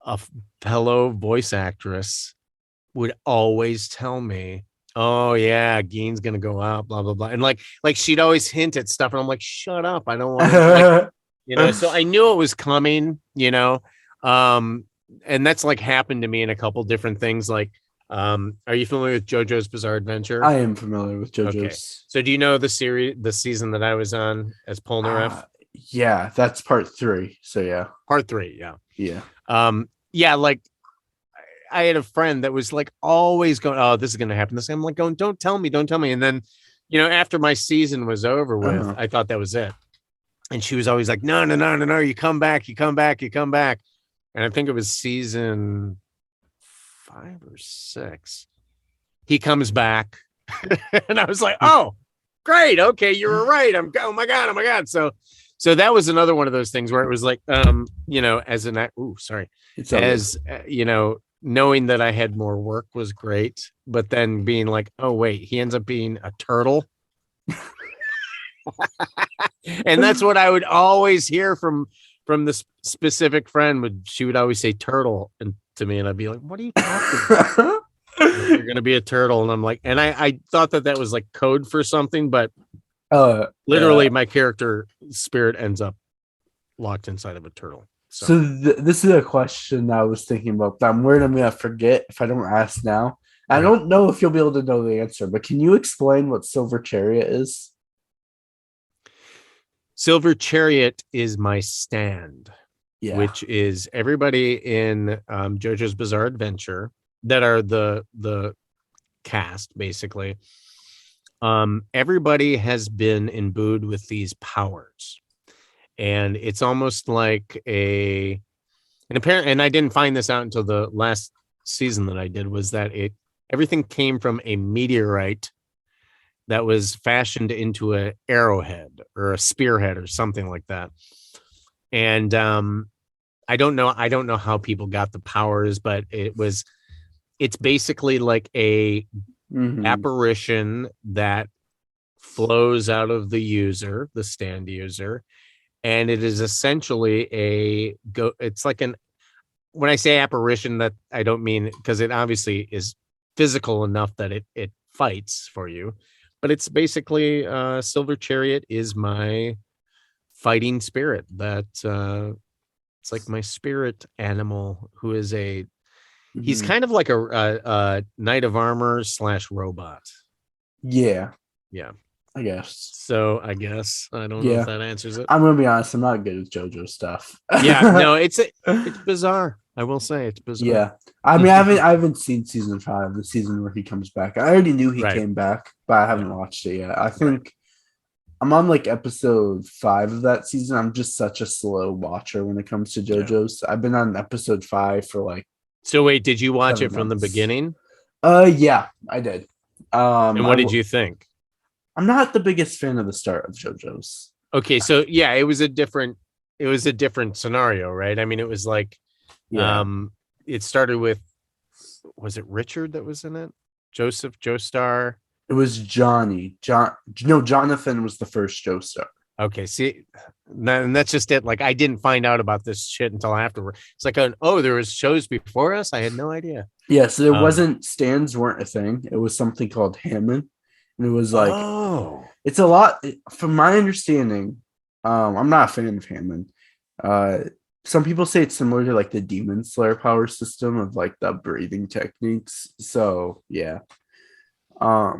Speaker 2: a fellow voice actress would always tell me, "Oh yeah, Gein's gonna go out, blah blah blah," and like she'd always hint at stuff, and I'm like, "Shut up, I don't want to," like, you know. So I knew it was coming, you know, and that's like happened to me in a couple different things. Like, are you familiar with JoJo's Bizarre Adventure?
Speaker 1: I am familiar with JoJo's.
Speaker 2: Okay, so do you know the season that I was on as Polnareff?
Speaker 1: Yeah, that's part 3. So yeah,
Speaker 2: Part 3, yeah,
Speaker 1: yeah,
Speaker 2: like I had a friend that was like always going, "Oh, this is going to happen." This, I'm like going, don't tell me. And then, you know, after my season was over with, I thought that was it. And she was always like, "No, no, no, no, no. You come back. And I think it was season 5 or 6. He comes back, and I was like, "Oh, great. Okay, you were right. Oh my god. So that was another one of those things where it was like, you know, as an you know, knowing that I had more work was great, but then being like, oh wait, he ends up being a turtle. And that's what I would always hear from this specific friend. She would always say turtle and to me, and I'd be like, what are you talking about? You're gonna be a turtle. And I'm like, and I thought that was like code for something, but literally my character spirit ends up locked inside of a turtle.
Speaker 1: So this is a question I was thinking about. I'm worried I'm gonna forget if I don't ask now. I don't know if you'll be able to know the answer, but can you explain what Silver Chariot is?
Speaker 2: Silver Chariot is my stand, which is everybody in JoJo's Bizarre Adventure that are the cast, basically. Everybody has been imbued with these powers. And it's almost like and I didn't find this out until the last season that I did, was that everything came from a meteorite that was fashioned into an arrowhead or a spearhead or something like that. And I don't know how people got the powers, but it's basically like a apparition that flows out of the user, the stand user. And it is essentially it's like when I say apparition, that I don't mean, because it obviously is physical enough that it fights for you, but it's basically Silver Chariot is my fighting spirit. That it's like my spirit animal, who is he's kind of like a knight of armor / robot.
Speaker 1: Yeah. I guess I don't know if that answers it. I'm gonna be honest, I'm not good with JoJo stuff.
Speaker 2: No, it's bizarre. I will say it's bizarre.
Speaker 1: Yeah, I mean, I haven't seen season 5, the season where he comes back. I already knew he came back, but I haven't watched it yet. I think I'm on like episode 5 of that season. I'm just such a slow watcher when it comes to JoJo's. I've been on episode 5 for like.
Speaker 2: So wait, did you watch it from the beginning?
Speaker 1: Yeah, I did.
Speaker 2: And what did you think?
Speaker 1: I'm not the biggest fan of the start of JoJo's.
Speaker 2: Okay, so yeah, it was a different scenario, right? I mean, it was like, it started with, was it Richard that was in it? Joseph, Joestar?
Speaker 1: It was Johnny. Jonathan was the first Joestar.
Speaker 2: Okay, see, and that's just it. Like, I didn't find out about this shit until afterward. It's like, there was shows before us? I had no idea.
Speaker 1: Yeah, so it wasn't, stands weren't a thing. It was something called Hammond. And it was like, it's a lot, from my understanding. I'm not a fan of Hammond. Some people say it's similar to like the Demon Slayer power system of like the breathing techniques. So yeah. But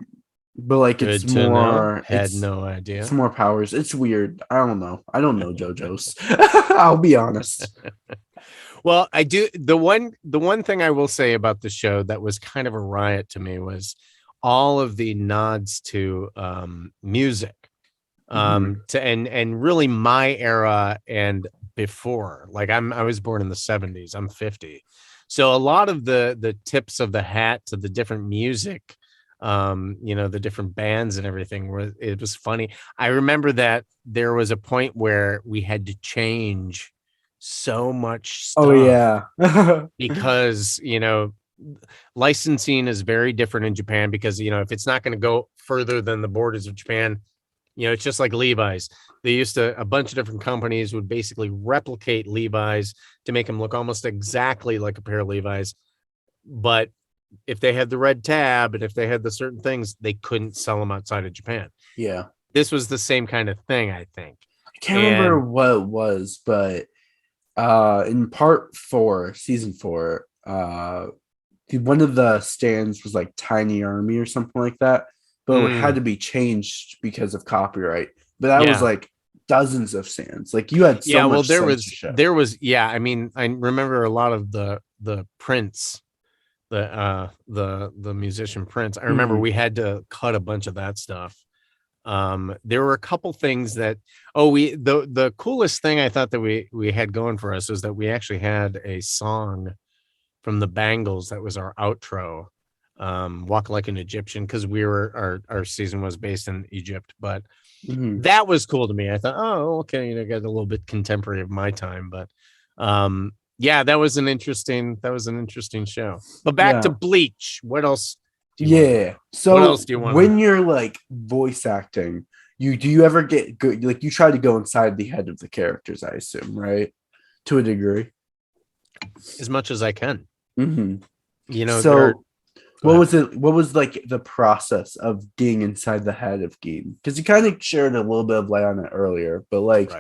Speaker 1: like it's more,
Speaker 2: had no idea.
Speaker 1: It's more powers. It's weird. I don't know JoJo's. I'll be honest.
Speaker 2: Well, I do. The one thing I will say about the show that was kind of a riot to me was all of the nods to music, and really my era and before. Like I was born in the 70s. I'm 50, so a lot of the tips of the hat to the different music, the different bands and everything, it was funny. I remember that there was a point where we had to change so much stuff.
Speaker 1: Oh yeah.
Speaker 2: Because licensing is very different in Japan, because if it's not going to go further than the borders of Japan, It's just like Levi's. They used to, a bunch of different companies would basically replicate Levi's to make them look almost exactly like a pair of Levi's. But if they had the red tab and if they had the certain things, they couldn't sell them outside of Japan.
Speaker 1: Yeah.
Speaker 2: This was the same kind of thing, I think.
Speaker 1: I can't remember what it was, but in part 4, season 4, one of the stands was like Tiny Army or something like that, but it had to be changed because of copyright. But that was like dozens of stands. Like you had so much censorship.
Speaker 2: There was I mean, I remember a lot of the Prince, the musician Prince. I remember we had to cut a bunch of that stuff. There were a couple things that the coolest thing I thought that we had going for us was that we actually had a song from the Bangles that was our outro, Walk Like an Egyptian, because our season was based in Egypt. But that was cool to me. I thought, oh, okay, got a little bit contemporary of my time. But yeah, that was an interesting show. But back to Bleach. What else?
Speaker 1: So
Speaker 2: what else do you want?
Speaker 1: When you're like voice acting, do you ever get good? Like you try to go inside the head of the characters, I assume, right? To a degree,
Speaker 2: as much as I can.
Speaker 1: So what was like the process of getting inside the head of Gin? Because you kind of shared a little bit of light on it earlier, but like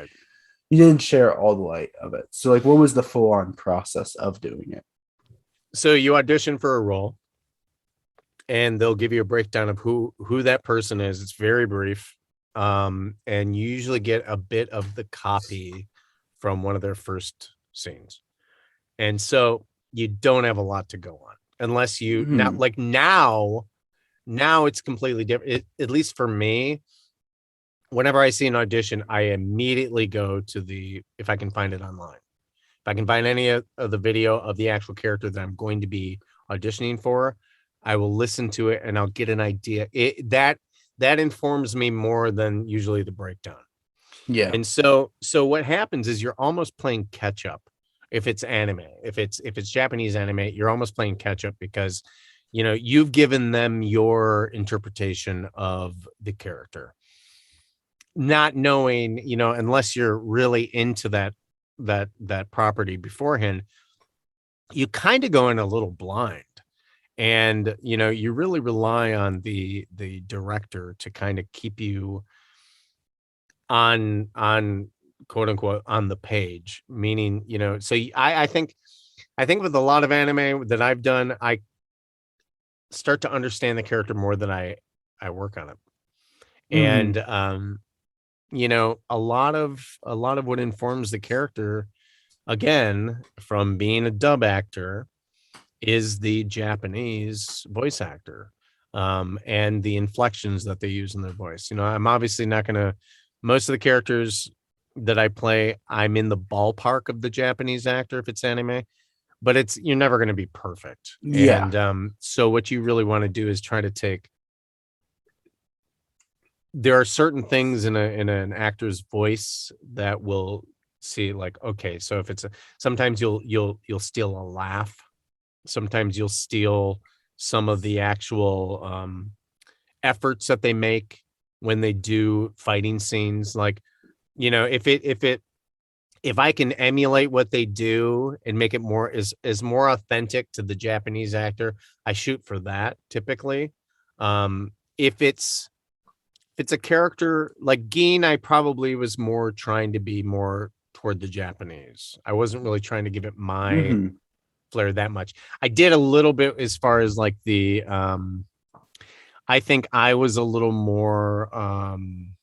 Speaker 1: you didn't share all the light of it. So like what was the full-on process of doing it?
Speaker 2: So you audition for a role and they'll give you a breakdown of who that person is. It's very brief. And you usually get a bit of the copy from one of their first scenes. And so you don't have a lot to go on unless you now it's completely different. At least for me, whenever I see an audition, I immediately go to if I can find it online. If I can find any of the video of the actual character that I'm going to be auditioning for, I will listen to it and I'll get an idea. That informs me more than usually the breakdown.
Speaker 1: Yeah.
Speaker 2: And so what happens is you're almost playing catch up. If it's anime, if it's Japanese anime, you're almost playing catch up because, you've given them your interpretation of the character, not knowing, unless you're really into that property beforehand, you kind of go in a little blind. And, you really rely on the director to kind of keep you on quote unquote on the page, meaning, so I think with a lot of anime that I've done, I start to understand the character more than I work on it. And, a lot of what informs the character, again, from being a dub actor, is the Japanese voice actor, and the inflections that they use in their voice. I'm obviously not going to, most of the characters that I play, I'm in the ballpark of the Japanese actor if it's anime, but you're never going to be perfect.
Speaker 1: Yeah.
Speaker 2: And so what you really want to do is try to take, there are certain things in an actor's voice that will see, like, okay, so if it's sometimes you'll steal a laugh. Sometimes you'll steal some of the actual efforts that they make when they do fighting scenes. Like, if I can emulate what they do and make it more more authentic to the Japanese actor, I shoot for that typically. If it's a character like Gin, I probably was more trying to be more toward the Japanese. I wasn't really trying to give it my flair that much. I did a little bit as far as like the I think I was a little more I'm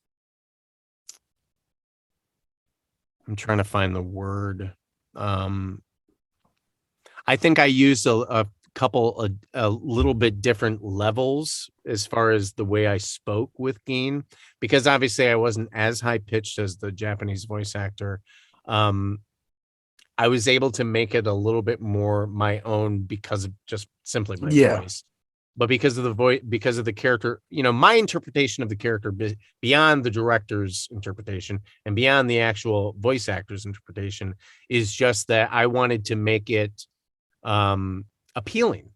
Speaker 2: trying to find the word. I think I used a little bit different levels as far as the way I spoke with Gin, because obviously I wasn't as high pitched as the Japanese voice actor. I was able to make it a little bit more my own because of just simply my voice, but because of the voice, because of the character, my interpretation of the character beyond the director's interpretation and beyond the actual voice actor's interpretation is just that I wanted to make it appealing.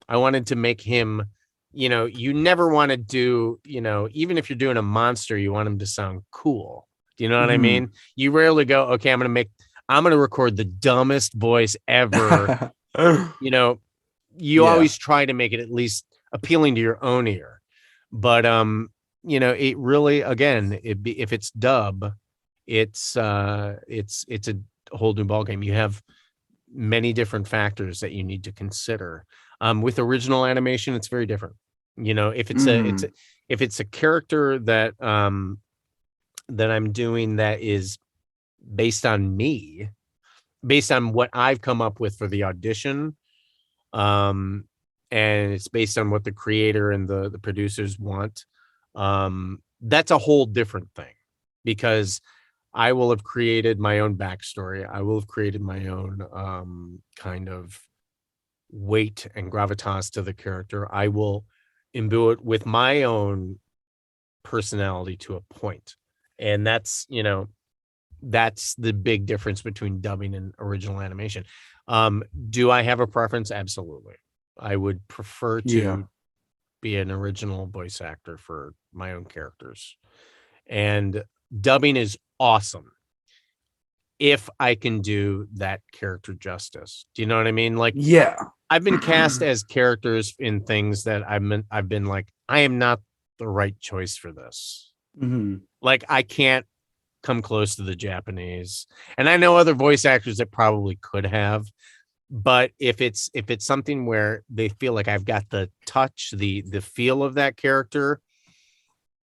Speaker 2: I wanted to make him you never want to do, even if you're doing a monster, you want them to sound cool. Do you know what I mean? You rarely go, okay, I'm going to record the dumbest voice ever. You always try to make it at least appealing to your own ear. But, it really, again, if it's dub, it's a whole new ballgame. You have many different factors that you need to consider. With original animation, it's very different. If it's a character that I'm doing that is based on me, based on what I've come up with for the audition, and it's based on what the creator and the producers want, that's a whole different thing, because I will have created my own backstory. I will have created my own kind of weight and gravitas to the character. I will imbue it with my own personality to a point. And that's the big difference between dubbing and original animation. Do I have a preference? Absolutely. I would prefer to be an original voice actor for my own characters. And dubbing is awesome if I can do that character justice. Do you know what I mean? Like, I've been cast as characters in things that I've been like, I am not the right choice for this. Like, I can't come close to the Japanese. And I know other voice actors that probably could have, but if it's something where they feel like I've got the touch, the feel of that character,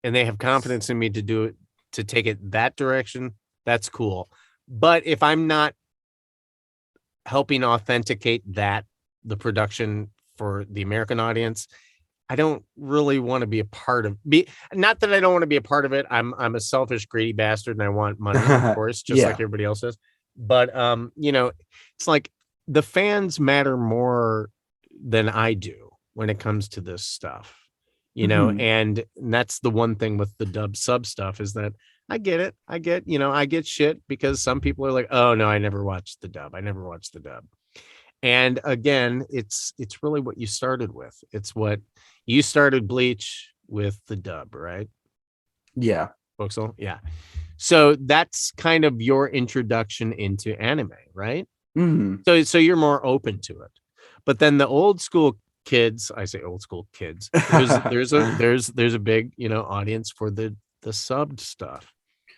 Speaker 2: and they have confidence in me to do it, to take it that direction, that's cool. But if I'm not helping authenticate the production for the American audience, I don't really want to be a part of not that I don't want to be a part of it. I'm a selfish, greedy bastard, and I want money, of course, just like everybody else does. But it's like the fans matter more than I do when it comes to this stuff. And that's the one thing with the dub sub stuff, is that I get it. I get shit because some people are like, oh no, I never watched the dub. And again, it's really what you started with. It's what you started Bleach with, the dub, right?
Speaker 1: Yeah.
Speaker 2: Poxal? Yeah. So that's kind of your introduction into anime, right? So you're more open to it. But then the old school kids, I say old school kids, there's a big, audience for the subbed stuff,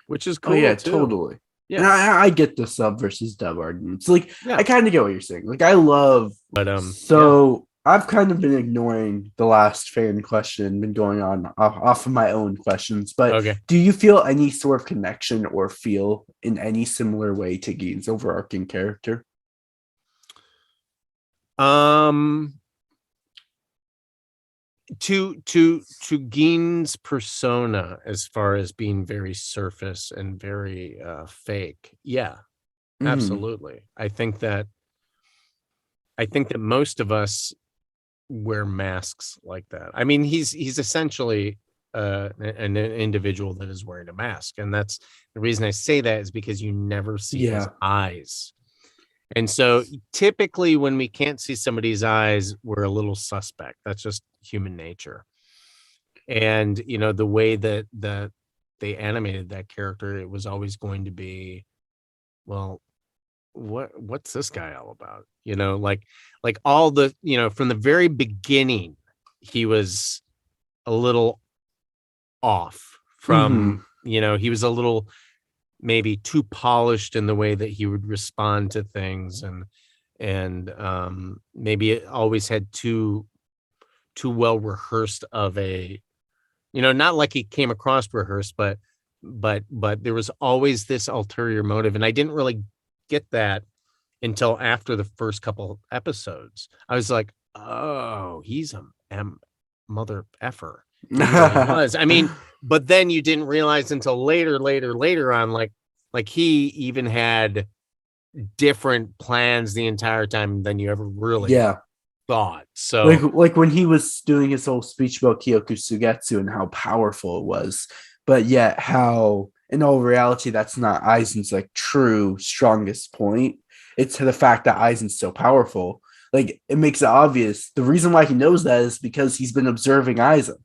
Speaker 2: which is cool.
Speaker 1: Oh yeah,
Speaker 2: too.
Speaker 1: totally.
Speaker 2: Yeah.
Speaker 1: And I get the sub versus dub arguments. Like, I kind of get what you're saying. Like, I love, but I've kind of been ignoring the last fan question, been going on off of my own questions. But do you feel any sort of connection or feel in any similar way to Gin's overarching character?
Speaker 2: To Gin's persona, as far as being very surface and very fake, absolutely. I think that most of us wear masks like that. I mean, he's essentially an individual that is wearing a mask, and that's the reason I say that, is because you never see his eyes. And so typically when we can't see somebody's eyes, we're a little suspect. That's just human nature. And, the way that they animated that character, it was always going to be, well, what's this guy all about? Like all the, from the very beginning, he was a little off from, he was a little maybe too polished in the way that he would respond to things, and maybe it always had too well rehearsed of a, not like he came across rehearsed, but there was always this ulterior motive, and I didn't really get that until after the first couple episodes. I was like, oh, he's a mother effer. He really was. I mean, but then you didn't realize until later on, like he even had different plans the entire time than you ever really thought. So
Speaker 1: like when he was doing his whole speech about Kyoku Sugetsu and how powerful it was, but yet how in all reality that's not Aizen's like true strongest point. It's the fact that Aizen's so powerful. like it makes it obvious. The reason why he knows that is because he's been observing Aizen,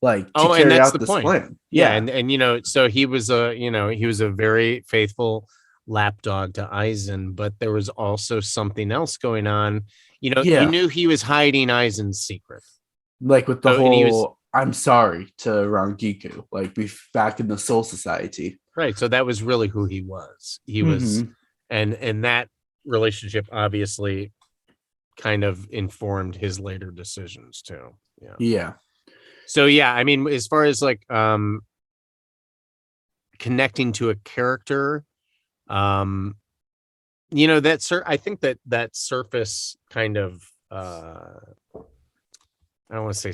Speaker 1: like to
Speaker 2: and
Speaker 1: carry
Speaker 2: that's
Speaker 1: out
Speaker 2: the
Speaker 1: this
Speaker 2: point.
Speaker 1: plan.
Speaker 2: Yeah, and so he was a very faithful lapdog to Aizen, but there was also something else going on. You
Speaker 1: Yeah,
Speaker 2: knew he was hiding Aizen's secret.
Speaker 1: like with the
Speaker 2: So, and he was
Speaker 1: whole "I'm sorry" to Rangiku, like back in the Soul Society.
Speaker 2: right. So that was really who he was. He was, and that relationship obviously kind of informed his later decisions too. Yeah.
Speaker 1: Yeah.
Speaker 2: So yeah, I mean, as far as like connecting to a character, I think that surface kind of I don't want to say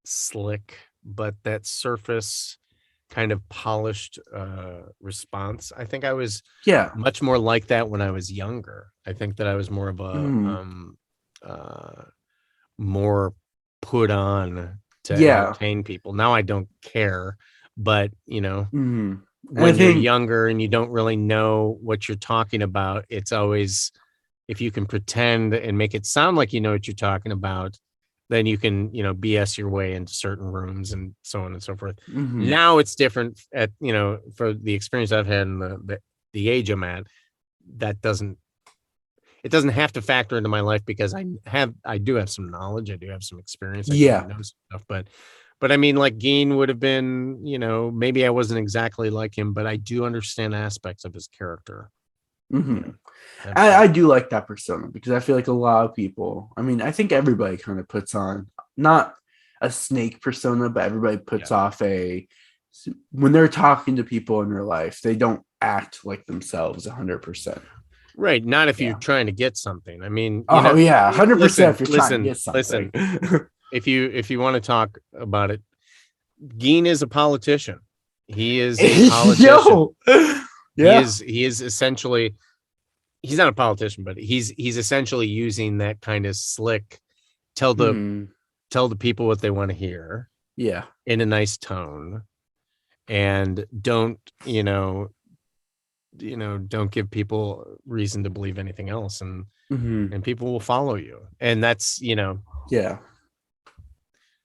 Speaker 2: slick, but that surface kind of polished response. I think I was much more like that when I was younger. I think that I was more of a more put on to entertain people. Now I don't care, but when you're younger and you don't really know what you're talking about, it's always, if you can pretend and make it sound like you know what you're talking about, then you can, BS your way into certain rooms and so on and so forth. Now it's different for the experience I've had in the age I'm at, it doesn't have to factor into my life because I do have some knowledge. I do have some experience. I do know some stuff, but I mean, like Gin would have been, maybe I wasn't exactly like him, but I do understand aspects of his character.
Speaker 1: I do like that persona because I feel like a lot of people, I mean, I think everybody kind of puts on not a snake persona, but everybody puts off when they're talking to people in their life, they don't act like themselves 100%.
Speaker 2: Right. Not if you're trying to get something. I mean,
Speaker 1: 100% if you're trying to get something.
Speaker 2: If you want to talk about it, Gin is a politician. He is a politician. He is essentially, he's not a politician, but he's essentially using that kind of slick, tell the people what they want to hear.
Speaker 1: Yeah.
Speaker 2: In a nice tone. And don't give people reason to believe anything else, and people will follow you. And that's,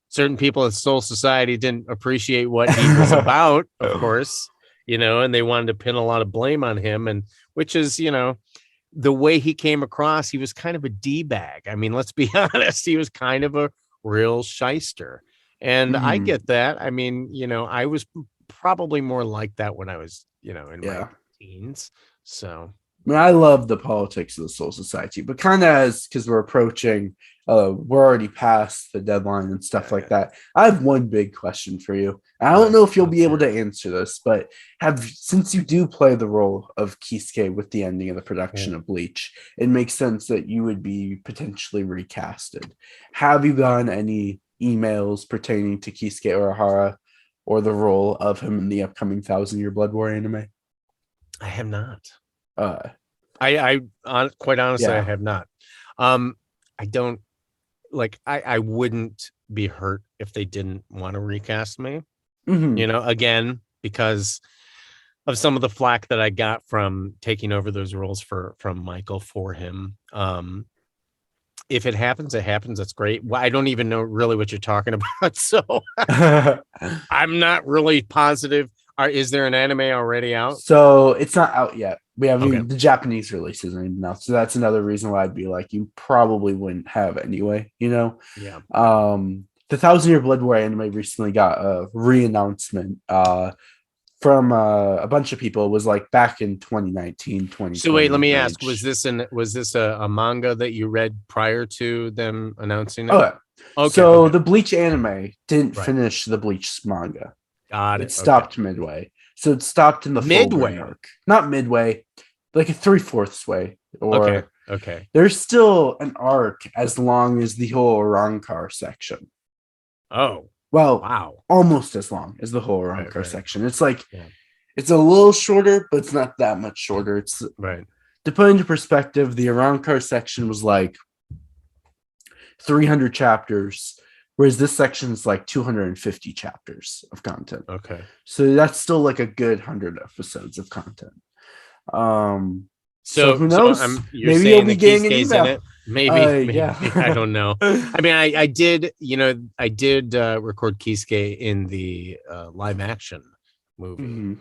Speaker 2: certain people at Soul Society didn't appreciate what he was about, of course, and they wanted to pin a lot of blame on him, and which is, the way he came across, he was kind of a D-bag. I mean, let's be honest, he was kind of a real shyster. And I get that. I mean, I was probably more like that when I was, in my teens. So
Speaker 1: I mean, I love the politics of the Soul Society, but kind of because we're approaching, we're already past the deadline and stuff like that. I have one big question for you. I don't know if you'll be able to answer this, but since you do play the role of Kisuke with the ending of the production of Bleach, it makes sense that you would be potentially recasted. Have you gotten any emails pertaining to Kisuke Urahara or the role of him in the upcoming 1,000-Year Blood War anime?
Speaker 2: I have not. I quite honestly, I have not. I don't like. I wouldn't be hurt if they didn't want to recast me. Again, because of some of the flack that I got from taking over those roles from Michael for him. If it happens, it happens. That's great. Well, I don't even know really what you're talking about, so I'm not really positive. Is there an anime already out?
Speaker 1: So it's not out yet. We have the Japanese release isn't even out, so that's another reason why I'd be like, you probably wouldn't have anyway. The 1,000-Year Blood War anime recently got a re-announcement from a bunch of people. It was like back in 2019, 2020.
Speaker 2: So wait, let me ask: was this a manga that you read prior to them announcing it?
Speaker 1: The Bleach anime didn't finish the Bleach manga.
Speaker 2: Got it.
Speaker 1: It stopped midway. So it stopped in the midway arc. Not midway, like a 3/4 way. Or
Speaker 2: okay.
Speaker 1: There's still an arc as long as the whole Rancor section.
Speaker 2: Oh.
Speaker 1: Well,
Speaker 2: wow.
Speaker 1: Almost as long as the whole Rancor section. It's like it's a little shorter, but it's not that much shorter. It's to put into perspective, the Rancor section was like 300 chapters. Whereas this section is like 250 chapters of content.
Speaker 2: Okay.
Speaker 1: So that's still like a good 100 episodes of content. So who knows?
Speaker 2: Maybe you'll be getting an email. Maybe
Speaker 1: Yeah.
Speaker 2: I don't know. I mean, I did, record Kisuke in the live action movie.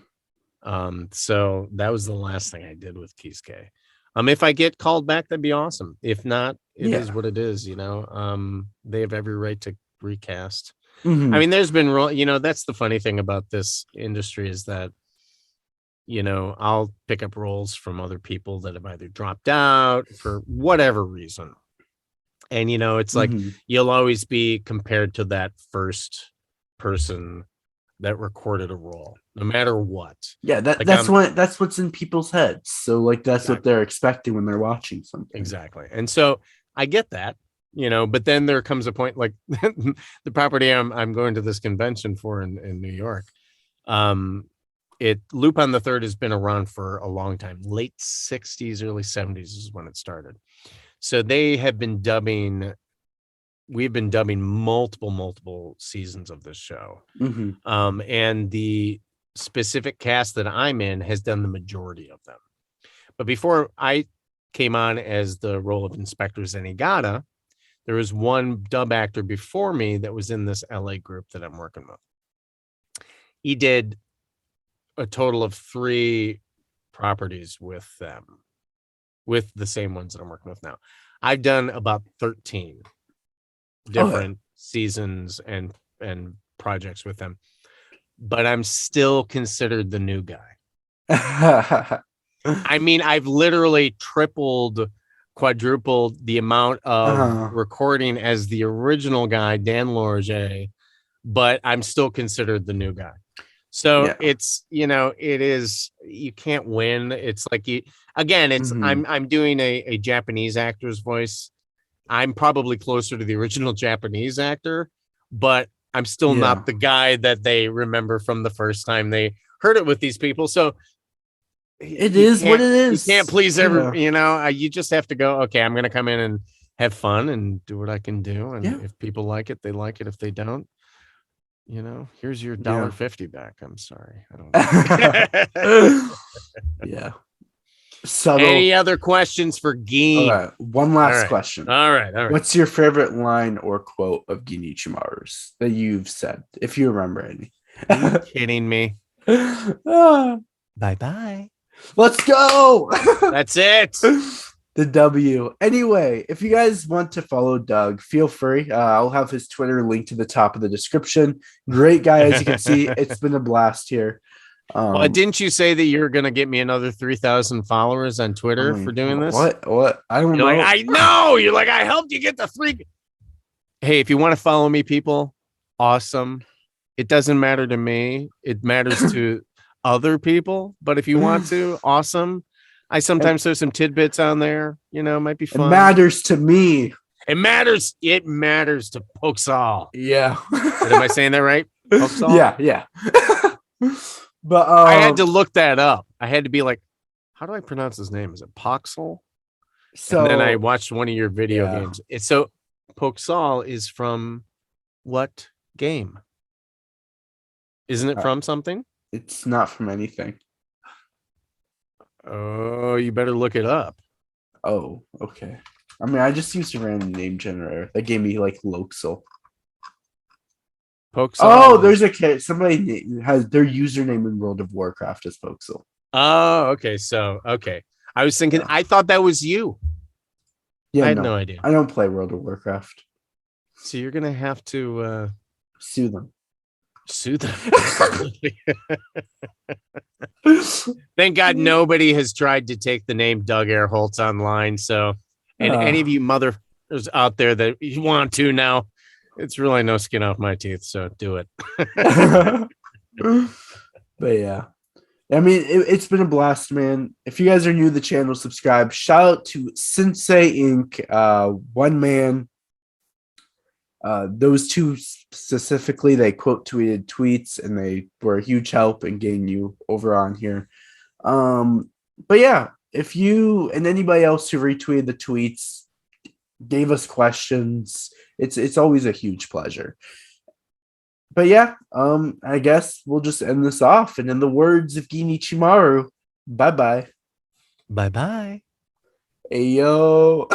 Speaker 2: So that was the last thing I did with Kisuke. If I get called back, that'd be awesome. If not, it is what it is, they have every right to recast. I mean, there's been that's the funny thing about this industry is that I'll pick up roles from other people that have either dropped out for whatever reason. And it's like you'll always be compared to that first person that recorded a role, no matter what.
Speaker 1: Yeah, that's what's in people's heads. So like that's what they're expecting when they're watching something.
Speaker 2: Exactly. And so I get that, but then there comes a point like the property I'm going to this convention for in New York. Lupin the Third has been around for a long time. Late 60s, early 70s is when it started. So they have been dubbing. We've been dubbing multiple seasons of this show. And the specific cast that I'm in has done the majority of them. But before I came on as the role of Inspector Zenigata, there was one dub actor before me that was in this LA group that I'm working with. He did a total of 3 properties with them, with the same ones that I'm working with now. I've done about 13 different seasons and projects with them, but I'm still considered the new guy. I mean, I've literally tripled, quadrupled the amount of recording as the original guy, Dan Lorge, but I'm still considered the new guy. So it's, it is, you can't win. It's like I'm doing a Japanese actor's voice. I'm probably closer to the original Japanese actor, but I'm still not the guy that they remember from the first time they heard it with these people. So
Speaker 1: it is what it is.
Speaker 2: You can't please every, you just have to go, okay, I'm going to come in and have fun and do what I can do. And if people like it, they like it. If they don't, here's your $1.50 back. I'm sorry. I don't.
Speaker 1: Subtle.
Speaker 2: Any other questions for Gin?
Speaker 1: All right. One last question.
Speaker 2: All right.
Speaker 1: What's your favorite line or quote of Gin Ichimaru's that you've said, if you remember any?
Speaker 2: Are you kidding me? Bye-bye.
Speaker 1: Let's go.
Speaker 2: That's it.
Speaker 1: The W. Anyway, if you guys want to follow Doug, feel free. I'll have his Twitter linked to the top of the description. Great guy, as you can see. It's been a blast here.
Speaker 2: Well, didn't you say that you're going to get me another 3,000 followers on Twitter for doing this?
Speaker 1: What? I don't know.
Speaker 2: Like, I know. You're like, I helped you get the 3. Hey, if you want to follow me, people, awesome. It doesn't matter to me. It matters to other people. But if you want to, awesome. I sometimes throw some tidbits on there. It might be fun.
Speaker 1: It matters to me.
Speaker 2: It matters to Poxal.
Speaker 1: Yeah.
Speaker 2: Am I saying that right? Poxal?
Speaker 1: Yeah. But
Speaker 2: I had to look that up. I had to be like, how do I pronounce his name? Is it Poxal? So and then I watched one of your video games. So Poxal is from what game? Isn't it from something?
Speaker 1: It's not from anything.
Speaker 2: Oh, you better look it up.
Speaker 1: Oh, okay. I mean, I just used a random name generator that gave me like Loxel.
Speaker 2: Poxal.
Speaker 1: Oh, there's a case. Somebody has their username in World of Warcraft as Poxal.
Speaker 2: Oh, okay. I was thinking, I thought that was you.
Speaker 1: Yeah,
Speaker 2: I had no idea.
Speaker 1: I don't play World of Warcraft.
Speaker 2: So you're gonna have to
Speaker 1: sue them.
Speaker 2: Thank God nobody has tried to take the name Doug Erholtz online. So, and any of you mothers out there that you want to now, it's really no skin off my teeth. So do it.
Speaker 1: But yeah, I mean, it's been a blast, man. If you guys are new to the channel, subscribe. Shout out to Sensei Inc. One Man. Those two specifically, they quote tweeted tweets and they were a huge help in getting you over on here. But yeah, if you and anybody else who retweeted the tweets gave us questions, it's always a huge pleasure. But yeah, I guess we'll just end this off. And in the words of Gin Ichimaru, bye-bye.
Speaker 2: Bye-bye.
Speaker 1: Hey, yo.